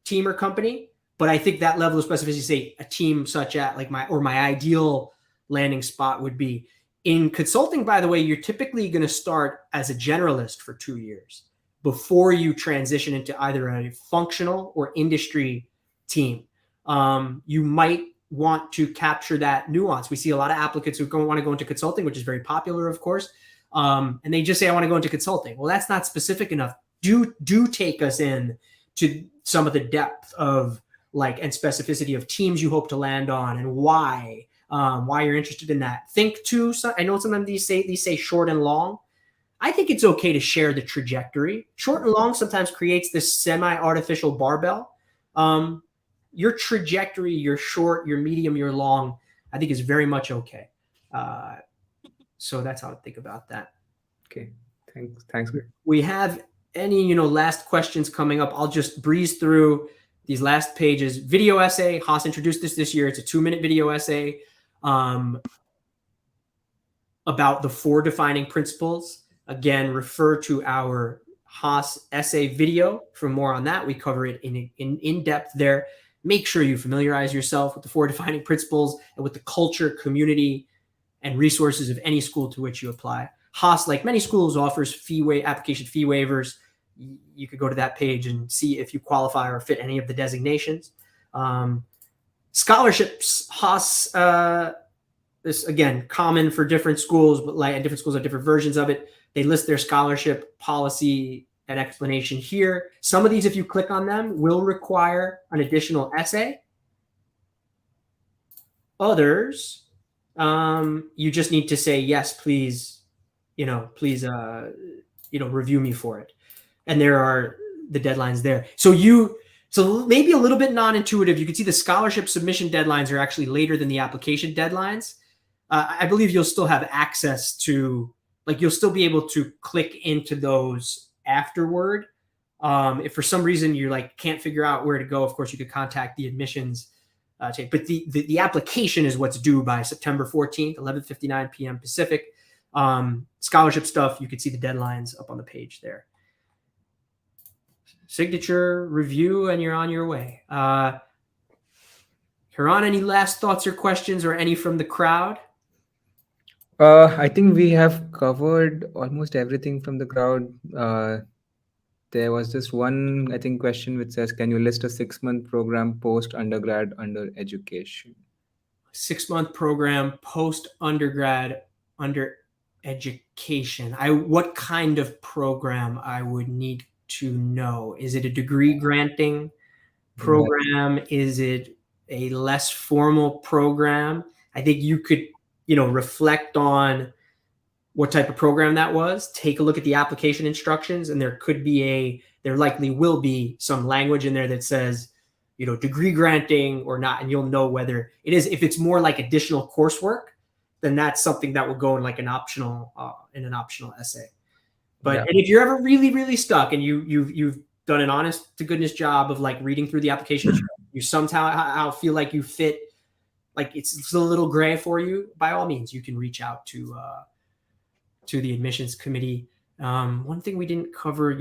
team or company, but I think that level of specificity, say a team such as like my ideal landing spot would be in consulting. By the way, you're typically going to start as a generalist for 2 years before you transition into either a functional or industry team. You might want to capture that nuance. We see a lot of applicants who want to go into consulting, which is very popular, of course. And they just say, I want to go into consulting. Well, that's not specific enough. Do take us in to some of the depth of like and specificity of teams you hope to land on and why you're interested in that. Think too. I know sometimes these say short and long. I think it's okay to share the trajectory. Short and long sometimes creates this semi-artificial barbell. Your trajectory, your short, your medium, your long, I think is very much okay. So that's how I think about that. Okay, thanks. We have any last questions coming up? I'll just breeze through these last pages. Video essay. Haas introduced this year. It's a 2-minute video essay about the 4 defining principles. Again, refer to our Haas essay video for more on that. We cover it in depth there. Make sure you familiarize yourself with the 4 defining principles and with the culture, community, and resources of any school to which you apply. Haas, like many schools, offers application fee waivers. You could go to that page and see if you qualify or fit any of the designations. Scholarships, Haas, this again, common for different schools, but like different schools have different versions of it. They list their scholarship policy and explanation here. Some of these, if you click on them, will require an additional essay. Others, you just need to say, yes, please, review me for it. And there are the deadlines there. So maybe a little bit non-intuitive. You can see the scholarship submission deadlines are actually later than the application deadlines. I believe you'll still have access to, you'll still be able to click into those afterward. If for some reason you can't figure out where to go, of course you could contact the admissions team. But the application is what's due by September 14th, 11:59 p.m. Pacific. Scholarship stuff, you can see the deadlines up on the page there. Signature, review, and you're on your way. Hiran, any last thoughts or questions, or any from the crowd? I think we have covered almost everything from the crowd. There was just one, I think, question which says, can you list a 6-month program post-undergrad under education? 6-month program post-undergrad under education. What kind of program I would need to know? Is it a degree granting program? Is it a less formal program? I think you could, reflect on what type of program that was, take a look at the application instructions, and there likely will be some language in there that says, degree granting or not, and you'll know whether it is. If it's more like additional coursework, then that's something that will go in like an optional essay. But and if you're ever really, really stuck and you've done an honest to goodness job of reading through the application, you somehow feel like you fit, it's a little gray for you, by all means, you can reach out to the admissions committee. One thing we didn't cover,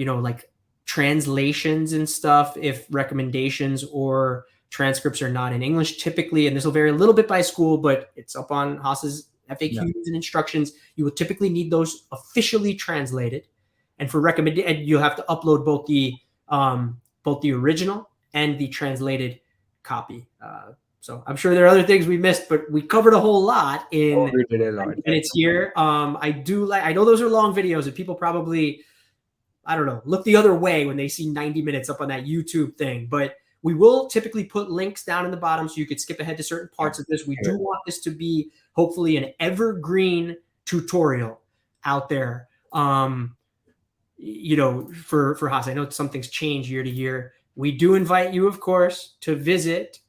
translations and stuff, if recommendations or transcripts are not in English typically, and this will vary a little bit by school, but it's up on Haas's FAQs and instructions. You will typically need those officially translated, and for and you'll have to upload both the original and the translated copy. So I'm sure there are other things we missed, but we covered a whole lot in minutes here. I know those are long videos, and people probably, look the other way when they see 90 minutes up on that YouTube thing. But we will typically put links down in the bottom so you could skip ahead to certain parts of this. We do want this to be hopefully an evergreen tutorial out there. For Haas. I know some things change year to year. We do invite you, of course, to visit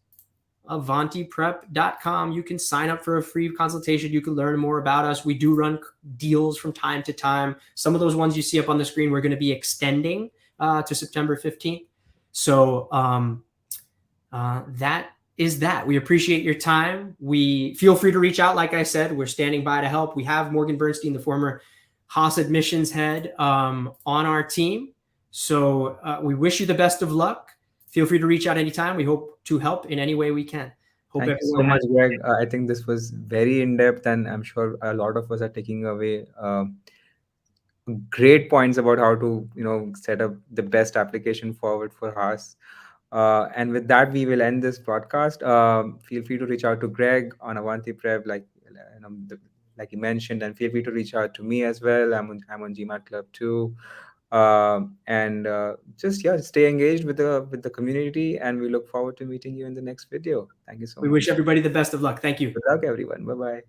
avantiprep.com. You can sign up for a free consultation. You can learn more about us. We do run deals from time to time. Some of those ones you see up on the screen, we're going to be extending to September 15th. So that is that. We appreciate your time. We feel free to reach out. Like I said, we're standing by to help. We have Morgan Bernstein, the former Haas admissions head, on our team. So we wish you the best of luck. Feel free to reach out anytime. We hope to help in any way we can. Hope Thank you so much, Greg. I think this was very in-depth, and I'm sure a lot of us are taking away great points about how to, set up the best application forward for Haas. And with that, we will end this broadcast. Feel free to reach out to Greg on Avanti Prep, like you mentioned, and feel free to reach out to me as well. I'm on GMAT Club too. Just stay engaged with the community, and we look forward to meeting you in the next video. Thank you so much. We wish everybody the best of luck. Thank you. Good luck, everyone. Bye bye.